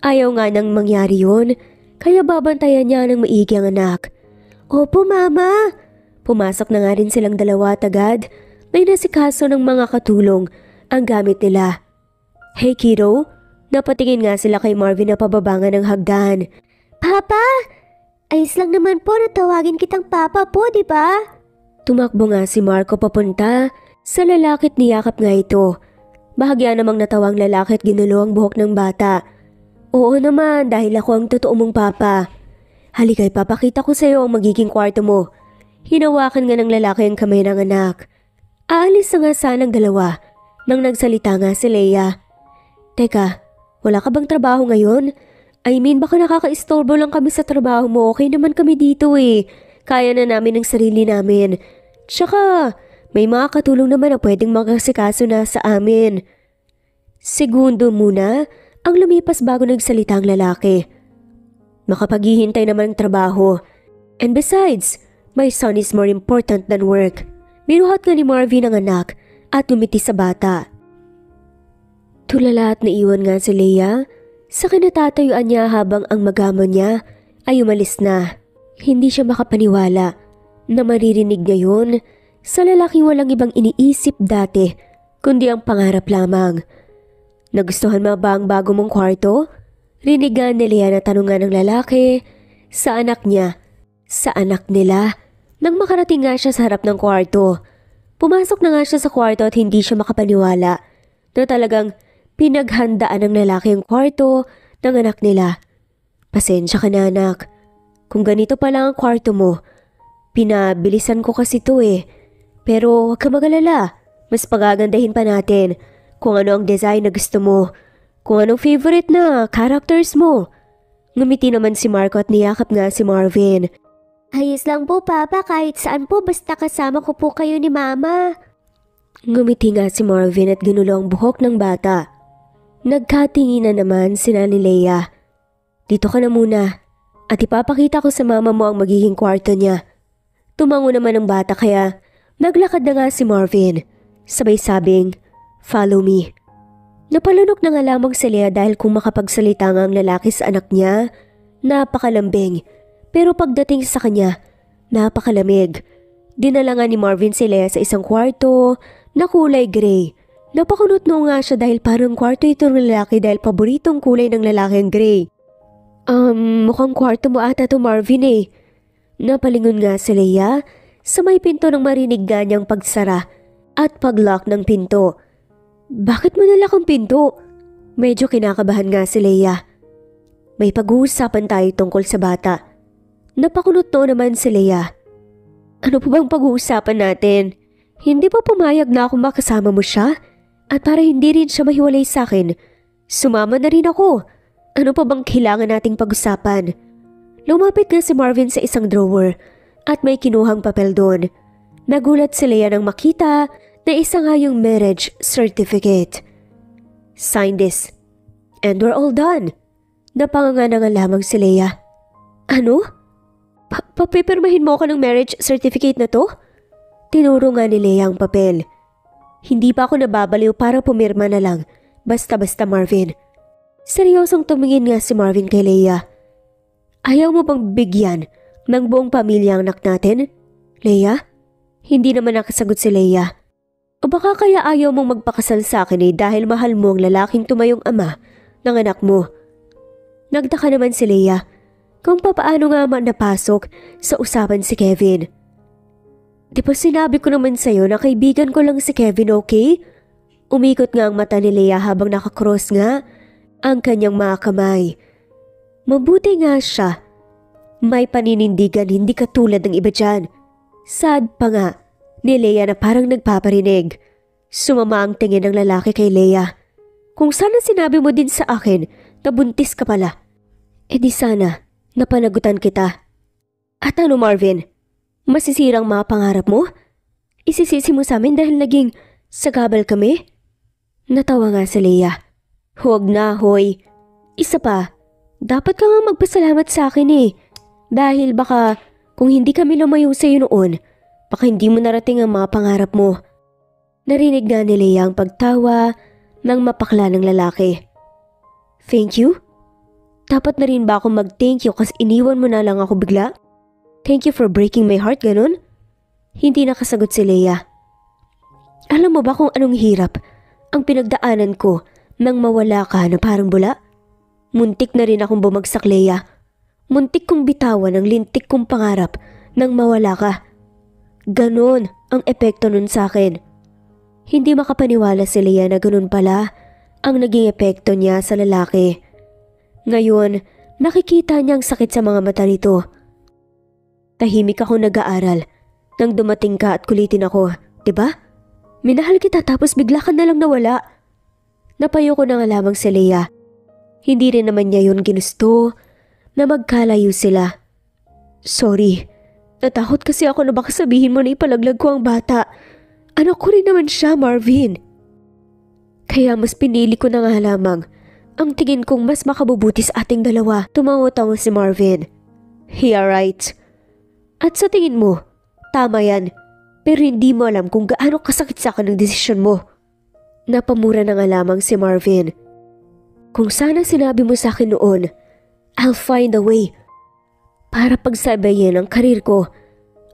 Ayaw nga nang mangyari yun, kaya babantayan niya ng maigi ang anak. Opo mama! Pumasok na nga rin silang dalawa at agad may nasikaso ng mga katulong ang gamit nila. Hey kiddo, napatingin nga sila kay Marvin na pababangan ng hagdan. Papa! Ayos lang naman po na tawagin kitang papa po, di ba? Tumakbo nga si Marco papunta sa lalaki at niyakap nga ito. Bahagya namang natawang lalaki at ginulo ang buhok ng bata. Oo naman, dahil ako ang totoo mong papa. Halika, ipapakita ko sa iyo ang magiging kwarto mo. Hinawakan nga ng lalaki ang kamay ng anak. Aalis na nga sanang dalawa nang nagsalita nga si Leia. Teka, wala ka bang trabaho ngayon? I mean, baka nakaka-istorbo lang kami sa trabaho mo. Okay naman kami dito eh. Kaya na namin ang sarili namin. Tsaka, may mga katulong naman na pwedeng makasikaso na sa amin. Segundo muna ang lumipas bago nagsalita ang lalaki. Makapaghihintay naman ang trabaho. And besides, my son is more important than work. Binuhat nga ni Marvin ang anak at ngumiti sa bata. Tulala at naiwan nga si Leia sa kinatatayuan niya habang ang magamo niya ay umalis na. Hindi siya makapaniwala na maririnig niya yun sa lalaking walang ibang iniisip dati kundi ang pangarap lamang. Nagustuhan mo ba ang bago mong kwarto? Rinigan ni Leia na tanungan ng lalaki sa anak niya, sa anak nila. Nang makarating nga siya sa harap ng kwarto, pumasok na nga siya sa kwarto at hindi siya makapaniwala na talagang pinaghandaan ng lalaki ang kwarto ng anak nila. Pasensya ka na anak, kung ganito pa lang ang kwarto mo, pinabilisan ko kasi to eh. Pero huwag ka mag-alala, mas pagagandahin pa natin kung ano ang design na gusto mo, kung anong favorite na characters mo. Ngumiti naman si Marco at niyakap nga si Marvin. Ayos lang po Papa, kahit saan po basta kasama ko po kayo ni Mama. Ngumiti nga si Marvin at ginulo ang buhok ng bata. Nagkatinginan naman sina ni Leia. Dito ka na muna at ipapakita ko sa mama mo ang magiging kwarto niya. Tumango naman ang bata kaya naglakad na nga si Marvin. Sabay sabing, "Follow me." Napalunok na nga lamang si Leia dahil kung makapagsalita nga ang lalaki sa anak niya, napakalambing. Pero pagdating sa kanya, napakalamig. Dinala nga ni Marvin si Leia sa isang kwarto na kulay gray. Napakunot-no nga siya dahil parang kwarto ito ng lalaki dahil paboritong kulay ng lalaki ang gray. Mukhang kwarto mo ata to Marvin eh. Napalingon nga si Leia sa may pinto nang marinig nga niyang pagsara at paglock ng pinto. Bakit mo nalak ang pinto? Medyo kinakabahan nga si Leia. May pag-uusapan tayo tungkol sa bata. Napakunot-no naman si Leia. Ano po bang pag-uusapan natin? Hindi ba pumayag na akong makasama mo siya? At para hindi rin siya mahiwalay sa akin, sumama na rin ako. Ano pa bang kailangan nating pag-usapan? Lumapit nga si Marvin sa isang drawer at may kinuhang papel doon. Nagulat si Leia nang makita na isa nga yung marriage certificate. Sign this and we're all done. Napanganga na nga lamang si Leia. Ano? Papipirmahin mo ako ng marriage certificate na to? Tinuro nga ni Leia ang papel. Hindi pa ako nababaliw para pumirma na lang. Basta-basta Marvin. Seryosong tumingin nga si Marvin kay Leia. Ayaw mo bang bigyan ng buong pamilya ang anak natin? Leia? Hindi naman nakasagot si Leia. O baka kaya ayaw mong magpakasal sa akin eh dahil mahal mo ang lalaking tumayong ama ng anak mo. Nagtaka naman si Leia kung papaano nga man napasok sa usapan si Kevin. Di ba sinabi ko naman sa'yo na kaibigan ko lang si Kevin, okay? Umikot nga ang mata ni Leia habang nakakross nga ang kanyang mga kamay. Mabuti nga siya. May paninindigan hindi katulad ng iba dyan. Sad pa nga ni Leia na parang nagpaparinig. Sumama ang tingin ng lalaki kay Leia. Kung sana sinabi mo din sa akin na buntis ka pala, eh di sana napanagutan kita. At ano Marvin? Masisirang mga pangarap mo? Isisisi mo sa amin dahil naging sagabal kami? Natawa nga si Leia. Huwag na, hoy. Isa pa, dapat ka nga magpasalamat sa akin eh. Dahil baka kung hindi kami lumayo sa'yo noon, baka hindi mo narating ang mga pangarap mo. Narinig nga ni Leia ang pagtawa ng mapakla ng lalaki. Thank you? Dapat na rin ba akong mag-thank you kasi iniwan mo na lang ako bigla? Thank you for breaking my heart, ganun? Hindi nakasagot si Leia. Alam mo ba kung anong hirap ang pinagdaanan ko nang mawala ka na parang bula? Muntik na rin akong bumagsak, Leia. Muntik kong bitawan ang lintik kong pangarap nang mawala ka. Ganon ang epekto nun sa akin. Hindi makapaniwala si Leia na ganun pala ang naging epekto niya sa lalaki. Ngayon, nakikita niya ang sakit sa mga mata nito. Tahimik ako nag-aaral nang dumating ka at kulitin ako, 'di ba? Minahal kita tapos bigla ka na lang nawala. Napayo ko na nga lamang si Leia. Hindi rin naman niya yun ginusto na magkalayo sila. Sorry, natakot kasi ako na baka sabihin mo na ipalaglag ko ang bata. Anak ko rin naman siya, Marvin. Kaya mas pinili ko na nga lamang ang tingin kong mas makabubuti sa ating dalawa. Tumango-tango si Marvin. Yeah, right. At sa tingin mo, tama yan. Pero hindi mo alam kung gaano kasakit sa akin ang desisyon mo. Napamura na nga lamang si Marvin. Kung sana sinabi mo sa akin noon, I'll find a way para pagsabayin ang karir ko,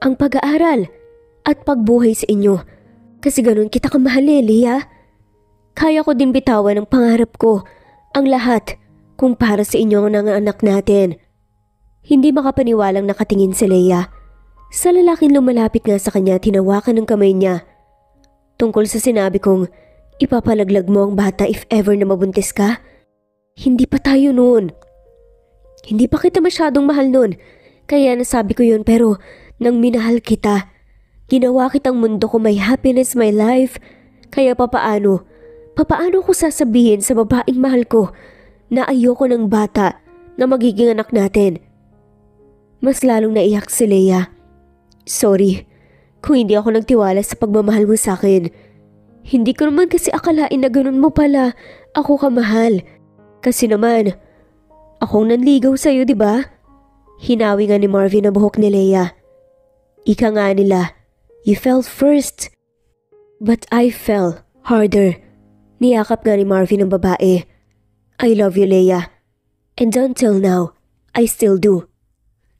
ang pag-aaral at pagbuhay sa inyo. Kasi ganun kita kamahal, Leia. Kaya ko din bitawan ang pangarap ko, ang lahat, kung para sa inyo ng anak natin. Hindi makapaniwalang nakatingin si Leia. Sa lalaking lumalapit nga sa kanya, tinawakan ng kamay niya. Tungkol sa sinabi kong, ipapalaglag mo ang bata if ever na mabuntis ka? Hindi pa tayo noon. Hindi pa kita masyadong mahal noon, kaya nasabi ko yun, pero nang minahal kita, ginawa kitang mundo ko, my happiness, my life. Kaya papaano ko sasabihin sa babaeng mahal ko na ayoko ng bata na magiging anak natin? Mas lalong naiyak si Leia. Sorry, kung hindi ako nagtiwala sa pagmamahal mo sa akin. Hindi ko naman kasi akalain na ganun mo pala ako kamahal. Kasi naman, akong nanligaw sa'yo, di ba? Hinawi nga ni Marvin ang buhok ni Leia. Ika nga nila, you fell first. But I fell harder. Niyakap nga ni Marvin ang babae. I love you, Leia. And until now, I still do.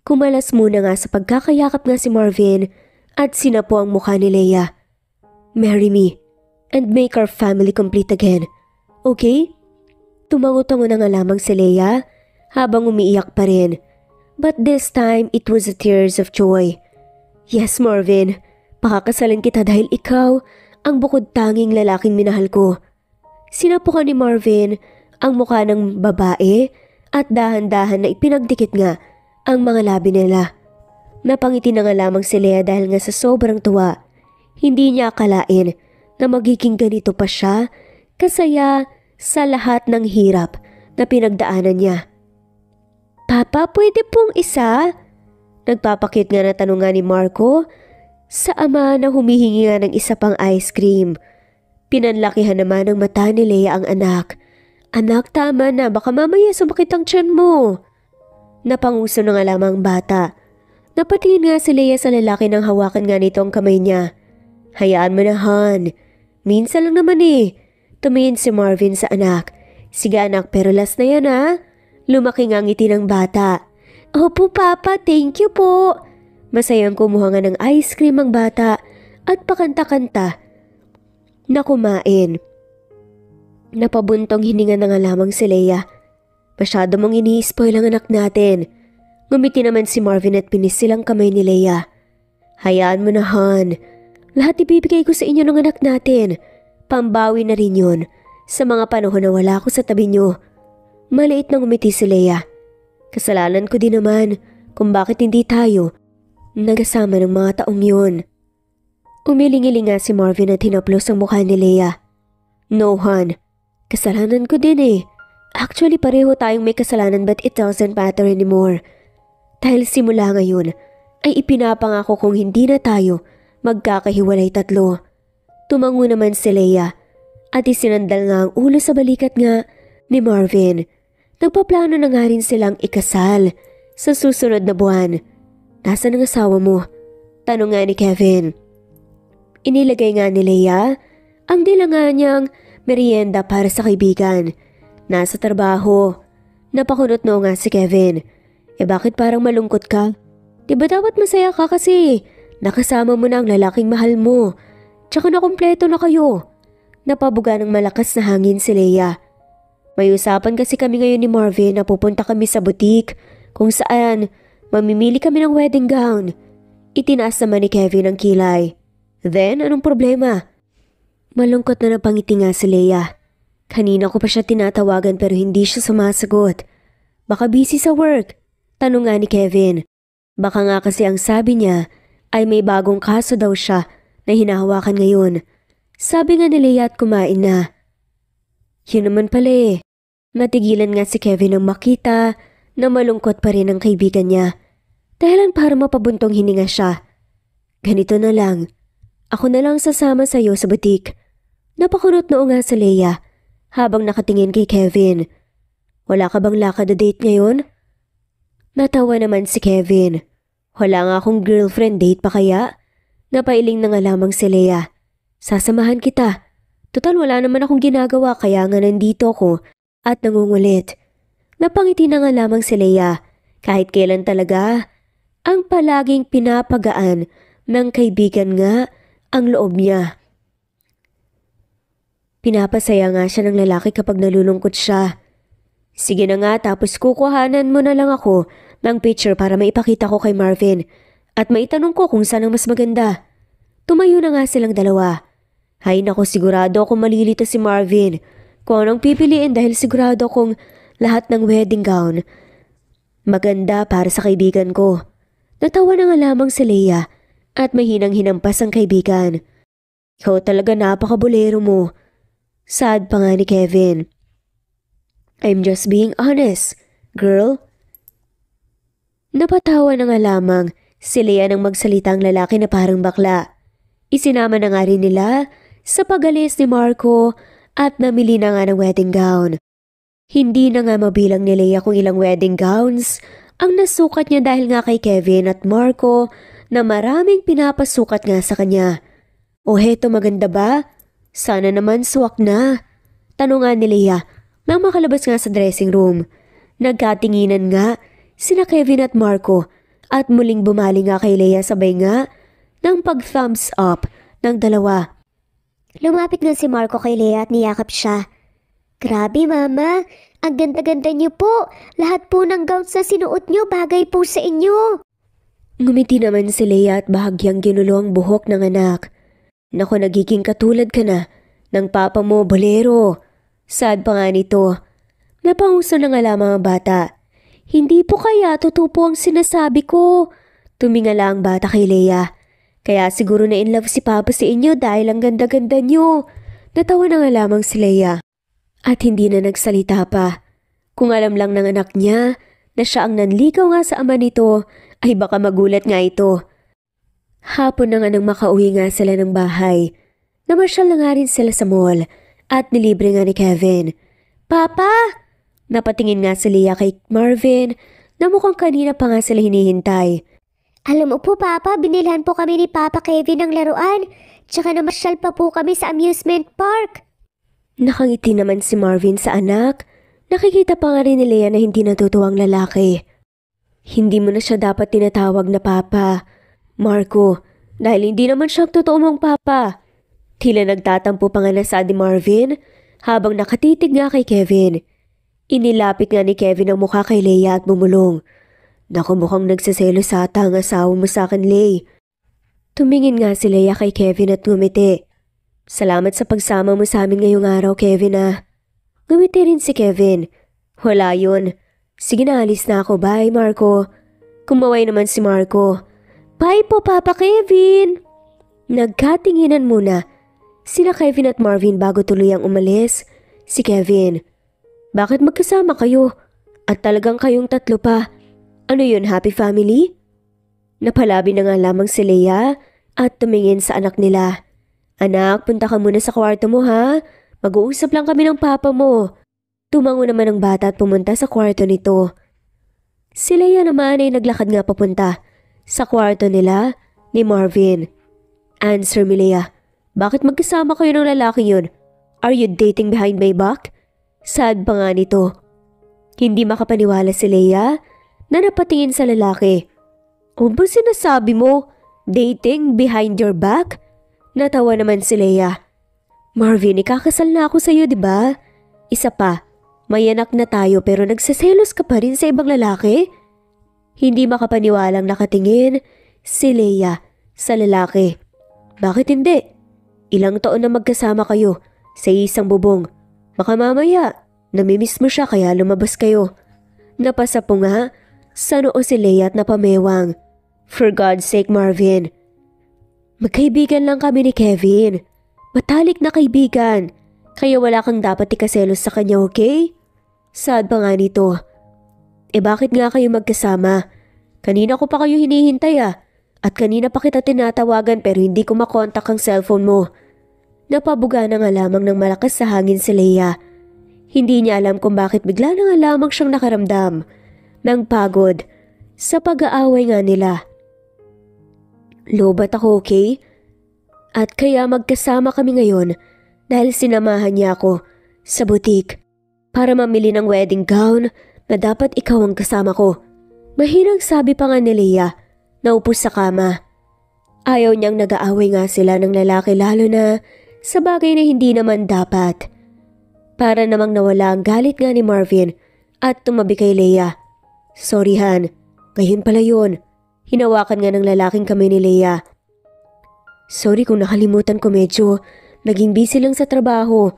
Kumalas muna nga sa pagkakayakap nga si Marvin at sinapo ang mukha ni Leia. Marry me and make our family complete again. Okay? Tumango-tango na nga lamang si Leia habang umiiyak pa rin. But this time, it was a tears of joy. Yes, Marvin, pakakasalan kita dahil ikaw ang bukod tanging lalaking minahal ko. Sinapukan ni Marvin ang mukha ng babae at dahan-dahan na ipinagdikit nga ang mga labi nila. Napangiti na nga lamang si Leia dahil nga sa sobrang tuwa. Hindi niya akalain na magiging ganito pa siya kasaya sa lahat ng hirap na pinagdaanan niya. Papa, pwede pong isa? Nagpapakit nga na tanong nga ni Marco sa ama na humihingi nga ng isa pang ice cream. Pinanlakihan naman ng mata ni Leia ang anak. Anak, tama na, baka mamaya sumakit ang tiyan mo. Napanguso na nga lamang ang bata. Napatingin nga si Leia sa lalaki nang hawakan nga nito ang kamay niya. Hayaan mo na, Han. Minsan lang naman eh. Tumingin si Marvin sa anak. Sige anak, pero last na yan ha. Lumaki nga ngiti ng bata. Opo papa, thank you po. Masayang kumuha nga ng ice cream ang bata at pakanta-kanta na kumain. Napabuntong hininga na nga lamang si Leia. Masyado mong ini-spoil ang anak natin. Ngumiti naman si Marvin at pinisilang kamay ni Leia. Hayaan mo na, Han. Lahat ibibigay ko sa inyo ng anak natin. Pambawi na rin yun sa mga panahon na wala ako sa tabi niyo. Maliit na ngumiti si Leia. Kasalanan ko din naman kung bakit hindi tayo nagasama ng mga taong yun. Umiling-iling nga si Marvin at hinaplos ang mukha ni Leia. No, Han. Kasalanan ko din eh. Actually, pareho tayong may kasalanan but it doesn't matter anymore. Dahil simula ngayon ay ipinapangako kung hindi na tayo magkakahiwalay tatlo. Tumango naman si Leia at isinandal nga ang ulo sa balikat nga ni Marvin. Nagpaplano na nga rin silang ikasal sa susunod na buwan. Nasaan ang asawa mo? Tanong nga ni Kevin. Inilagay nga ni Leia ang dila nga niyang merienda para sa kaibigan. Nasa trabaho. Napakunot no nga si Kevin. Bakit parang malungkot ka? Diba dapat masaya ka kasi nakasama mo na ang lalaking mahal mo. Tsaka nakumpleto na kayo. Napabuga ng malakas na hangin si Leia. May usapan kasi kami ngayon ni Marvin na pupunta kami sa butik kung saan mamimili kami ng wedding gown. Itinaas naman ni Kevin ang kilay. Then, anong problema? Malungkot na napangiti nga si Leia. Kanina ko pa siya tinatawagan pero hindi siya sumasagot. Baka busy sa work. Tanong nga ni Kevin. Baka nga kasi ang sabi niya ay may bagong kaso daw siya na hinahawakan ngayon. Sabi nga ni Leia at kumain na. Yun naman pala eh. Natigilan nga si Kevin nang makita na malungkot pa rin ang kaibigan niya. Dahilan para mapabuntong hininga siya. Ganito na lang. Ako na lang sasama sa iyo sa butik. Napakunot noo nga si Leia habang nakatingin kay Kevin. Wala ka bang lakad na date ngayon? Natawa naman si Kevin. Wala nga akong girlfriend date pa kaya? Napailing na nga lamang si Leia. Sasamahan kita. Total wala naman akong ginagawa kaya nga nandito ako at nangungulit. Napangiti na nga lamang si Leia kahit kailan talaga ang palaging pinapagaan ng kaibigan nga ang loob niya. Pinapasaya nga siya ng lalaki kapag nalulungkot siya. Sige na nga, tapos kukuhanan mo na lang ako ng picture para maipakita ko kay Marvin at maitanong ko kung saan ang mas maganda. Tumayo na nga silang dalawa. Hay nako, sigurado akong malilito si Marvin kung anong pipiliin dahil sigurado akong lahat ng wedding gown maganda para sa kaibigan ko. Natawa na nga lamang si Leia at may hinang-hinampas ang kaibigan. Ikaw talaga napakabulero mo. Sad pa nga ni Kevin. I'm just being honest, girl. Napatawa na nga lamang si Leia nang magsalita ang lalaki na parang bakla. Isinama na nga rin nila sa pag-alis ni Marco at namili na nga ng wedding gown. Hindi na nga mabilang ni Leia kung ilang wedding gowns ang nasukat niya dahil nga kay Kevin at Marco na maraming pinapasukat nga sa kanya. O heto, maganda ba? Sana naman swak na. Tanungan ni Leia nang makalabas nga sa dressing room. Nagkatinginan nga sina Kevin at Marco at muling bumali nga kay Leia sabay nga ng pag-thumbs up ng dalawa. Lumapit nga si Marco kay Leia at niyakap siya. Grabe mama, ang ganda-ganda niyo po. Lahat po ng gowns na sinuot niyo bagay po sa inyo. Ngumiti naman si Leia at bahagyang ginulo ang buhok ng anak. Naku, nagiging katulad ka na ng papa mo, bolero. Sad pa nga nito. Napanguso na nga lamang ang bata. Hindi po kaya totoo po ang sinasabi ko. Tumingala ang bata kay Leia. Kaya siguro na in love si papa sa inyo dahil ang ganda-ganda niyo. Natawa na nga lamang si Leia. At hindi na nagsalita pa. Kung alam lang ng anak niya na siya ang nanligaw nga sa ama nito, ay baka magulat nga ito. Hapon na nga nang makauwi nga sila ng bahay. Namasyal na nga rin sila sa mall at nilibre nga ni Kevin. Papa! Napatingin nga si Leia kay Marvin na mukhang kanina pa nga sila hinihintay. Alam mo po Papa, binilhan po kami ni Papa Kevin ng laruan. Tsaka namasyal pa po kami sa amusement park. Nakangiti naman si Marvin sa anak. Nakikita pa nga rin ni Leia na hindi natutuwang lalaki. Hindi mo na siya dapat tinatawag na papa, Marco, dahil hindi naman siya totoo mong papa. Tila nagtatampo pa nga na sa ni Marvin habang nakatitig nga kay Kevin. Inilapit nga ni Kevin ang mukha kay Leia at bumulong. Naku, mukhang nagsaselo sa ata ang asawa mo sa akin, Lei. Tumingin nga si Leia kay Kevin at ngumiti. Salamat sa pagsama mo sa amin ngayong araw, Kevin ah. Ngumiti rin si Kevin. Wala yun. Sige na, alis na ako. Bye, Marco. Kumaway naman si Marco. Bye po, Papa Kevin. Nagkatinginan muna sila Kevin at Marvin bago tuluyang umalis. Si Kevin. Bakit magkasama kayo? At talagang kayong tatlo pa. Ano yun, happy family? Napalabi na nga lamang si Leia at tumingin sa anak nila. Anak, punta ka muna sa kwarto mo ha. Mag-uusap lang kami ng papa mo. Tumango naman ang bata at pumunta sa kwarto nito. Si Leia naman ay naglakad nga papunta sa kwarto nila ni Marvin. Answer me, Leia. Bakit magkasama kayo ng lalaki yun? Are you dating behind my back? Sad pa nga nito. Hindi makapaniwala si Leia na napatingin sa lalaki. O ba sinasabi mo? Dating behind your back? Natawa naman si Leia. Marvin, ikakasal na ako sa'yo, diba? Isa pa, may anak na tayo pero nagsaselos ka pa rin sa ibang lalaki? Hindi makapaniwalang nakatingin si Leia sa lalaki. Bakit hindi? Ilang taon na magkasama kayo sa isang bubong. Baka mamaya, namimiss mo siya kaya lumabas kayo. Napasa po nga sa noo si Leia at napamewang. For God's sake, Marvin. Magkaibigan lang kami ni Kevin. Matalik na kaibigan. Kaya wala kang dapat ikaselos sa kanya, okay? Sad pa nga nito. Bakit nga kayo magkasama? Kanina ko pa kayo hinihintay ah. At kanina pa kita tinatawagan pero hindi ko makontak ang cellphone mo. Napabuga na nga lamang ng malakas sa hangin si Leia. Hindi niya alam kung bakit bigla na nga lamang siyang nakaramdam ng pagod sa pag-aaway nga nila. Lobat ako, okay? At kaya magkasama kami ngayon dahil sinamahan niya ako sa butik para mamili ng wedding gown na dapat ikaw ang kasama ko. Mahirang sabi pa nga ni Leia na upos sa kama. Ayaw niyang nag-aaway nga sila ng lalaki lalo na sa bagay na hindi naman dapat. Para namang nawala ang galit nga ni Marvin at tumabi kay Leia. Sorry Han, ngayon pala yun. Hinawakan nga ng lalaking kamay ni Leia. Sorry kung nakalimutan ko, medyo naging busy lang sa trabaho.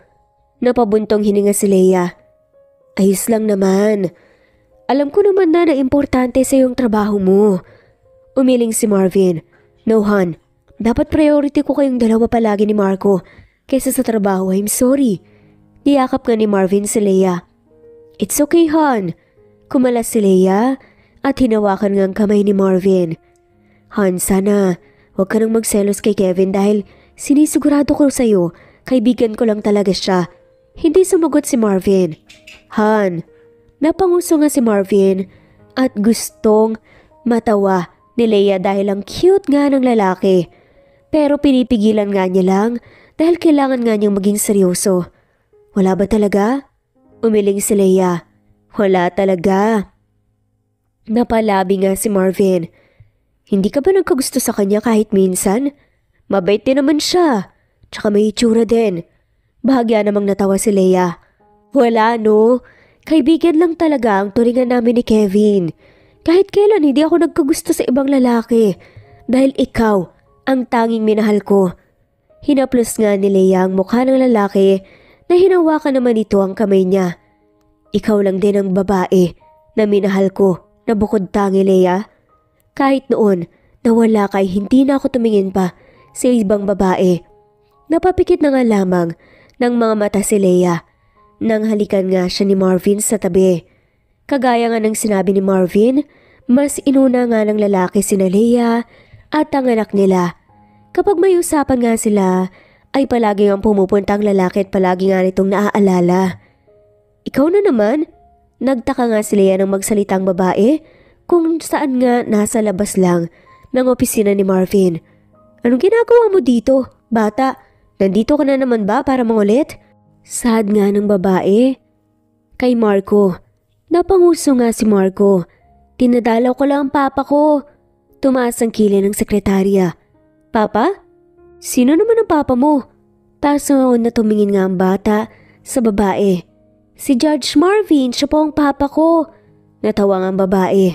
Napabuntong hininga si Leia. Ayos lang naman. Alam ko naman na importante sa iyong trabaho mo. Umiling si Marvin. No Han, dapat priority ko kayong dalawa palagi ni Marco kaysa sa trabaho. I'm sorry. Niyakap nga ni Marvin si Leia. It's okay Han. Kumalas si Leia at hinawakan nga ang kamay ni Marvin. Han, sana huwag ka nang magselos kay Kevin dahil sinisigurado ko sa'yo, kaibigan ko lang talaga siya. Hindi sumagot si Marvin. Han, napanguso nga si Marvin at gustong matawa ni Leia dahil ang cute nga ng lalaki. Pero pinipigilan nga niya lang dahil kailangan nga niyang maging seryoso. Wala ba talaga? Umiling si Leia. Wala talaga. Napalabi nga si Marvin. Hindi ka ba nagkagusto sa kanya kahit minsan? Mabait din naman siya. Tsaka may itsura din. Bahagya namang natawa si Leia. Wala no. Kaibigan lang talaga ang turingan namin ni Kevin. Kahit kailan hindi ako nagkagusto sa ibang lalaki. Dahil ikaw ang tanging minahal ko. Hinaplos nga ni Leia ang mukha ng lalaki na hinawakan naman ito ang kamay niya. Ikaw lang din ang babae na minahal ko na bukod tangi, Leia. Kahit noon nawala ka, hindi na ako tumingin pa sa ibang babae. Napapikit na nga lamang ng mga mata si Leia nang halikan nga siya ni Marvin sa tabi. Kagaya nga ng sinabi ni Marvin, mas inuna nga ng lalaki sina Leia at ang anak nila. Kapag may usapan nga sila, ay palagi ang pumupunta ang lalaki at palagi nga nitong naaalala. Ikaw na naman? Nagtaka nga si Leia ng magsalitang babae kung saan nga nasa labas lang ng opisina ni Marvin. Anong ginagawa mo dito, bata? Nandito ka na naman ba para mangulit? Sad nga ng babae. Kay Marco. Napanguso nga si Marco. Tinadalaw ko lang ang papa ko. Tumaas ang kilay ng sekretarya. Papa? Sino naman ang papa mo? Taas ngaon na tumingin nga ang bata sa babae. Si Judge Marvin, siya po ang papa ko. Natawa nga ang babae.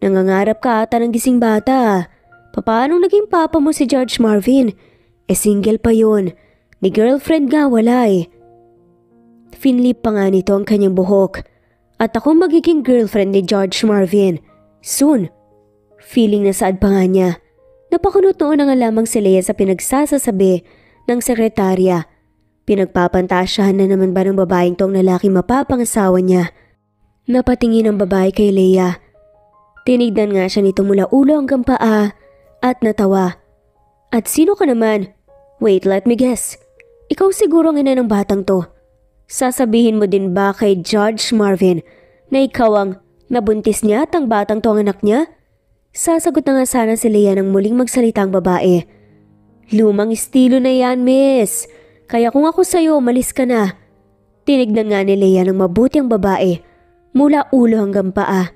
Nangangarap ka ata ng gising bata. Paano naging papa mo si Judge Marvin? Single pa yun. Ni girlfriend nga wala eh. Finlip pa nga nito ang kanyang buhok. At ako magiging girlfriend ni Judge Marvin. Soon. Feeling na saad pa nga niya. Napakunot noon na nga lamang si Leia sa pinagsasasabi ng sekretarya. Pinagpapantasyahan na naman ba ng babaeng tong lalaki mapapangasawa niya? Napatingin ang babae kay Leia. Tinignan nga siya nito mula ulo hanggang paa at natawa. At sino ka naman? Wait, let me guess. Ikaw siguro ang ina ng batang to. Sasabihin mo din ba kay Judge Marvin na ikaw ang nabuntis niya at ang batang to ang anak niya? Sasagot na nga sana si Leia nang muling magsalita ang babae. Lumang estilo na yan, miss. Kaya kung ako sa'yo, umalis ka na. Tinignan nga ni Leia ng mabuti ang babae mula ulo hanggang paa.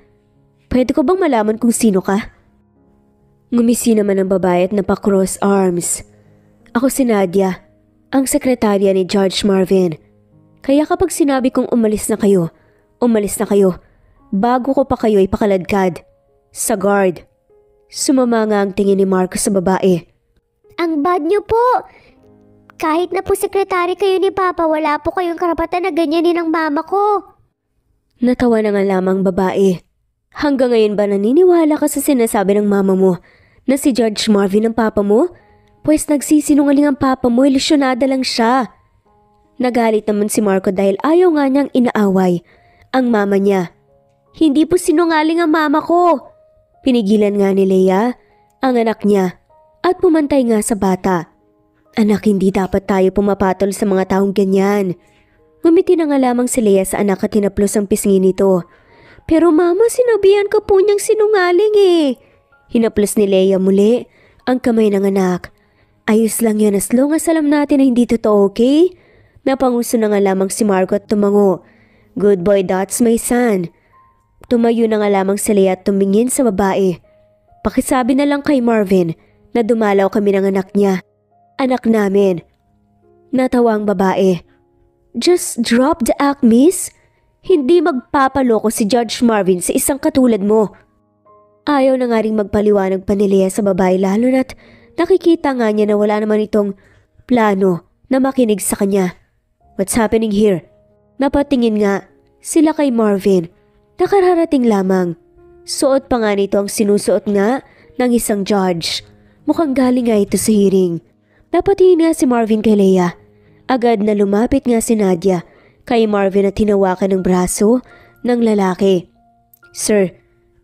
Pwede ko bang malaman kung sino ka? Ngumisi naman ang babae at napakross arms. Ako si Nadia, ang sekretarya ni Judge Marvin. Kaya kapag sinabi kong umalis na kayo, bago ko pa kayo ipakaladkad. Sa guard. Sumama nga ang tingin ni Marco sa babae. Ang bad niyo po! Kahit na po sekretary kayo ni Papa, wala po kayong karapatan na ganyanin ang mama ko. Natawa na nga lamang babae. Hanggang ngayon ba naniniwala ka sa sinasabi ng mama mo na si Judge Marvin ang papa mo? Pues nagsisinungaling ang papa mo, ilusyonada lang siya. Nagalit naman si Marco dahil ayaw nga niyang inaaway ang mama niya. Hindi po sinungaling ang mama ko. Pinigilan nga ni Leia ang anak niya at pumantay nga sa bata. Anak, hindi dapat tayo pumapatol sa mga taong ganyan. Ngumiti na nga lamang si Leia sa anak at hinaplos ang pisngi nito. Pero mama, sinabihan ka po niyang sinungaling eh. Hinaplos ni Leia muli ang kamay ng anak. Ayos lang yan as long as alam natin na hindi totoo, okay? Napanguso na nga lamang si Marco at tumango. Good boy, that's my son. Tumayo na nga lamang si Leia at tumingin sa babae. Pakisabi na lang kay Marvin na dumalaw kami ng anak niya. Anak namin. Natawa ang babae. Just drop the act, miss. Hindi magpapaloko si Judge Marvin sa isang katulad mo. Ayaw na nga ring magpaliwanag pa ni Leia sa babae lalo na't nakikita nga niya na wala naman itong plano na makinig sa kanya. What's happening here? Napatingin nga sila kay Marvin. Nakararating lamang. Suot pa nga nito ang sinusuot nga ng isang judge. Mukhang galing nga ito sa hearing. Napatingin nga si Marvin kay Leia. Agad na lumapit nga si Nadia kay Marvin at hinawakan ng braso ng lalaki. Sir,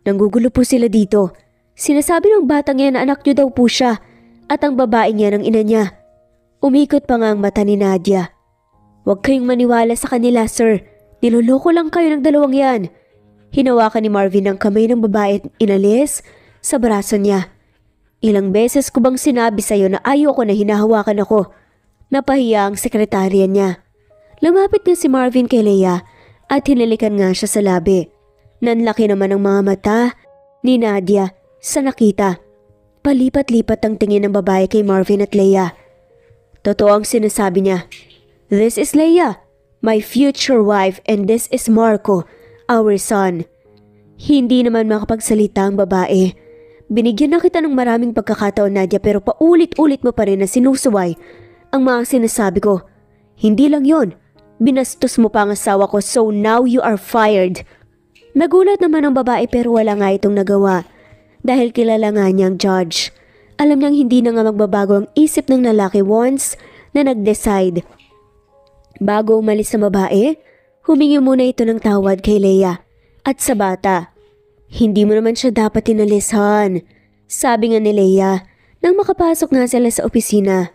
nanggugulo po sila dito. Sinasabi ng batang yan na anak niyo daw po siya at ang babae niya ng ina niya. Umikot pa nga ang mata ni Nadia. Huwag kayong maniwala sa kanila, sir. Niloloko lang kayo ng dalawang yan. Hinawakan ni Marvin ang kamay ng babae at inalis sa braso niya. Ilang beses ko bang sinabi sa'yo na ayoko na hinahawakan ako? Napahiya ang sekretarya niya. Lumapit nga si Marvin kay Leia at hinalikan nga siya sa labi. Nanlaki naman ang mga mata ni Nadia sa nakita. Palipat-lipat ang tingin ng babae kay Marvin at Leia. Totoo ang sinasabi niya. This is Leia, my future wife, and this is Marco, our son. Hindi naman makapagsalita ang babae. Binigyan na kita ng maraming pagkakataon, Nadia, pero paulit-ulit mo pa rin na sinusuway ang mga sinasabi ko. Hindi lang yon. Binastos mo pa ang asawa ko, so now you are fired. Nagulat naman ang babae pero wala nga itong nagawa. Dahil kilala nga niyang judge. Alam niyang hindi na nga magbabago ang isip ng lalaki once na nag-decide. Bago umalis sa babae, humingi muna ito ng tawad kay Leia at sa bata. Hindi mo naman siya dapat inalis, Han. Sabi nga ni Leia nang makapasok nga sila sa opisina.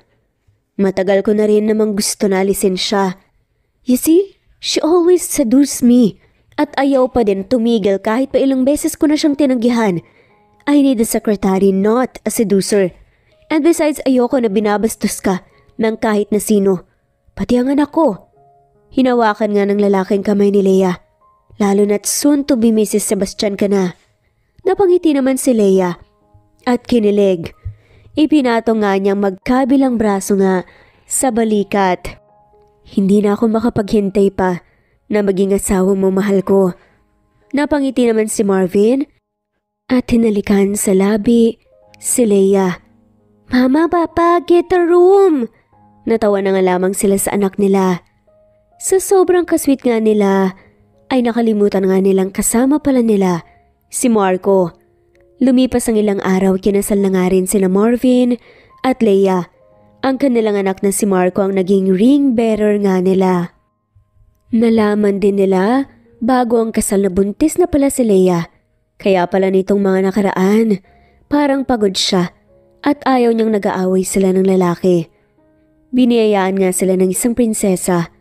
Matagal ko na rin namang gusto na alisin siya. You see, she always seduced me at ayaw pa din tumigil kahit pa ilang beses ko na siyang tinanggihan. I need a secretary, not a seducer. And besides, ayoko na binabastos ka ng kahit na sino. Pati ang anak ko. Hinawakan nga ng lalaking kamay ni Leia. Lalo na't soon to be Mrs. Sebastian ka na. Napangiti naman si Leia at kinilig. Ipinatong nga niyang magkabilang braso nga sa balikat. Hindi na ako makapaghintay pa na maging asawa mo, mahal ko. Napangiti naman si Marvin at hinalikan sa labi si Leia. Mama, Papa, get a room! Natawa na nga lamang sila sa anak nila. Sa sobrang kasweet nga nila, ay nakalimutan nga nilang kasama pala nila si Marco. Lumipas ang ilang araw, kinasal na nga rin sila Marvin at Leia. Ang kanilang anak na si Marco ang naging ring bearer nga nila. Nalaman din nila bago ang kasal na buntis na pala si Leia. Kaya pala nitong mga nakaraan, parang pagod siya at ayaw niyang nag-aaway sila ng lalaki. Biniyayaan nga sila ng isang prinsesa.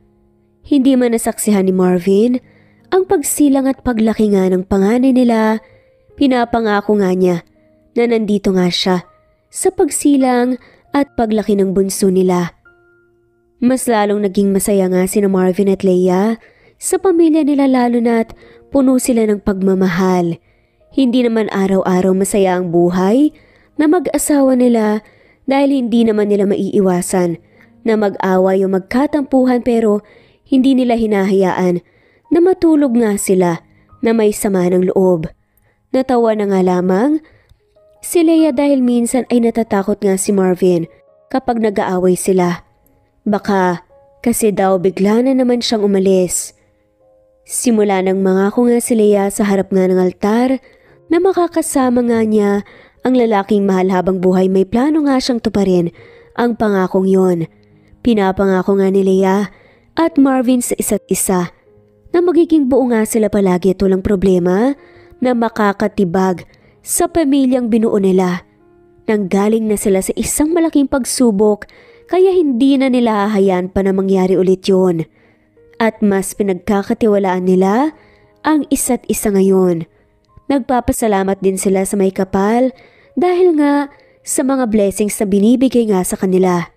Hindi man nasaksihan ni Marvin ang pagsilang at paglaki nga ng panganay nila. Pinapangako nga niya na nandito nga siya sa pagsilang at paglaki ng bunso nila. Mas lalong naging masaya nga sina Marvin at Leia sa pamilya nila lalo na't puno sila ng pagmamahal. Hindi naman araw-araw masaya ang buhay na mag-asawa nila dahil hindi naman nila maiiwasan na mag-away o magkatampuhan pero hindi nila hinahayaan na matulog nga sila na may sama ng loob. Natawa na nga lamang si Leia dahil minsan ay natatakot nga si Marvin kapag nag-aaway sila. Baka kasi daw bigla na naman siyang umalis. Simula nang mangako nga si Leia sa harap nga ng altar na makakasama nga niya ang lalaking mahal habang buhay, may plano nga siyang tuparin ang pangakong yon. Pinapangako nga ni Leia at Marvin sa isa't isa na magiging buo nga sila palagi at walang problema na makakatibag sa pamilyang binuo nila. Nanggaling na sila sa isang malaking pagsubok kaya hindi na nila hahayaan pa na mangyari ulit yun. At mas pinagkakatiwalaan nila ang isa't isa ngayon. Nagpapasalamat din sila sa may kapal dahil nga sa mga blessings na binibigay nga sa kanila.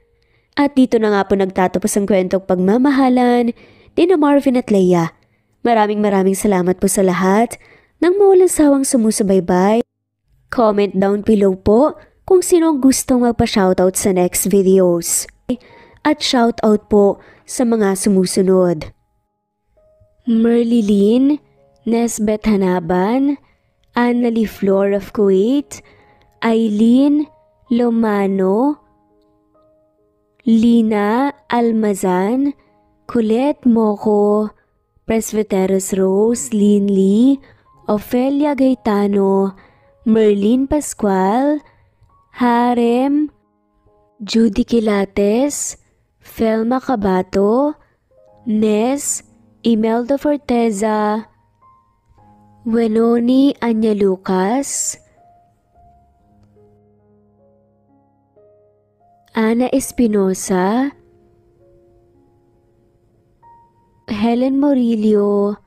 At dito na nga po nagtatapos ang kwentong pagmamahalan ni Marvin at Leia. Maraming salamat po sa lahat ng mawalang sawang sumusubaybay. Comment down below po kung sino ang gustong magpa-shoutout sa next videos. at shoutout po sa mga sumusunod. Merlilyn Nesbet Hanaban, Annalie Flor of Kuwait, Eileen Lomano, Lina Almazan, Colette Moco, Presbyteros Rose, Lynn Lee, Ofelia Gaetano, Merlin Pascual, Harem, Judy Quilates, Felma Cabato, Nes, Imelda Forteza, Wenoni Anya Lucas, Ana Espinosa, Helen Morillo,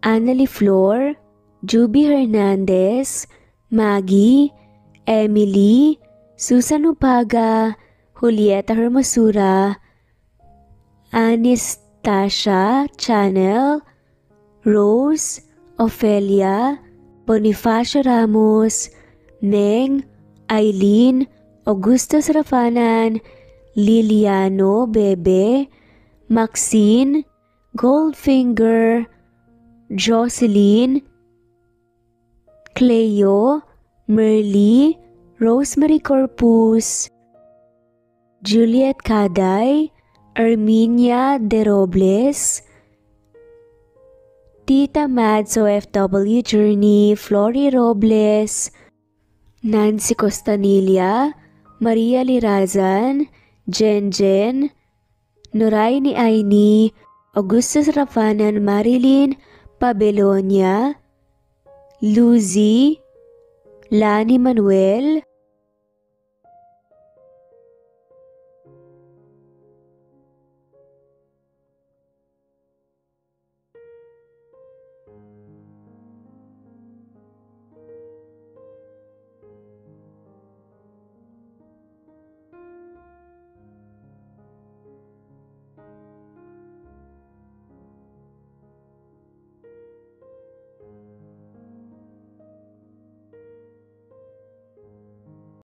Annalie Flor, Juby Hernandez, Maggie, Emily, Susan Upaga, Julieta Hermosura, Anastasia Channel, Rose, Ofelia, Bonifacio Ramos, Meng, Eileen, Augustus Rafanan, Liliano Bebe, Maxine, Goldfinger, Jocelyn, Cleo, Merly, Rosemary Corpus, Juliet Caday, Arminia De Robles, Tita Mads OFW Journey, Flory Robles, Nancy Costanilla, Maria Lirazan, Jen, Nuray ni Aini, Augustus Rafanan, Marilyn Pabelonia, Lucy, Lani Manuel,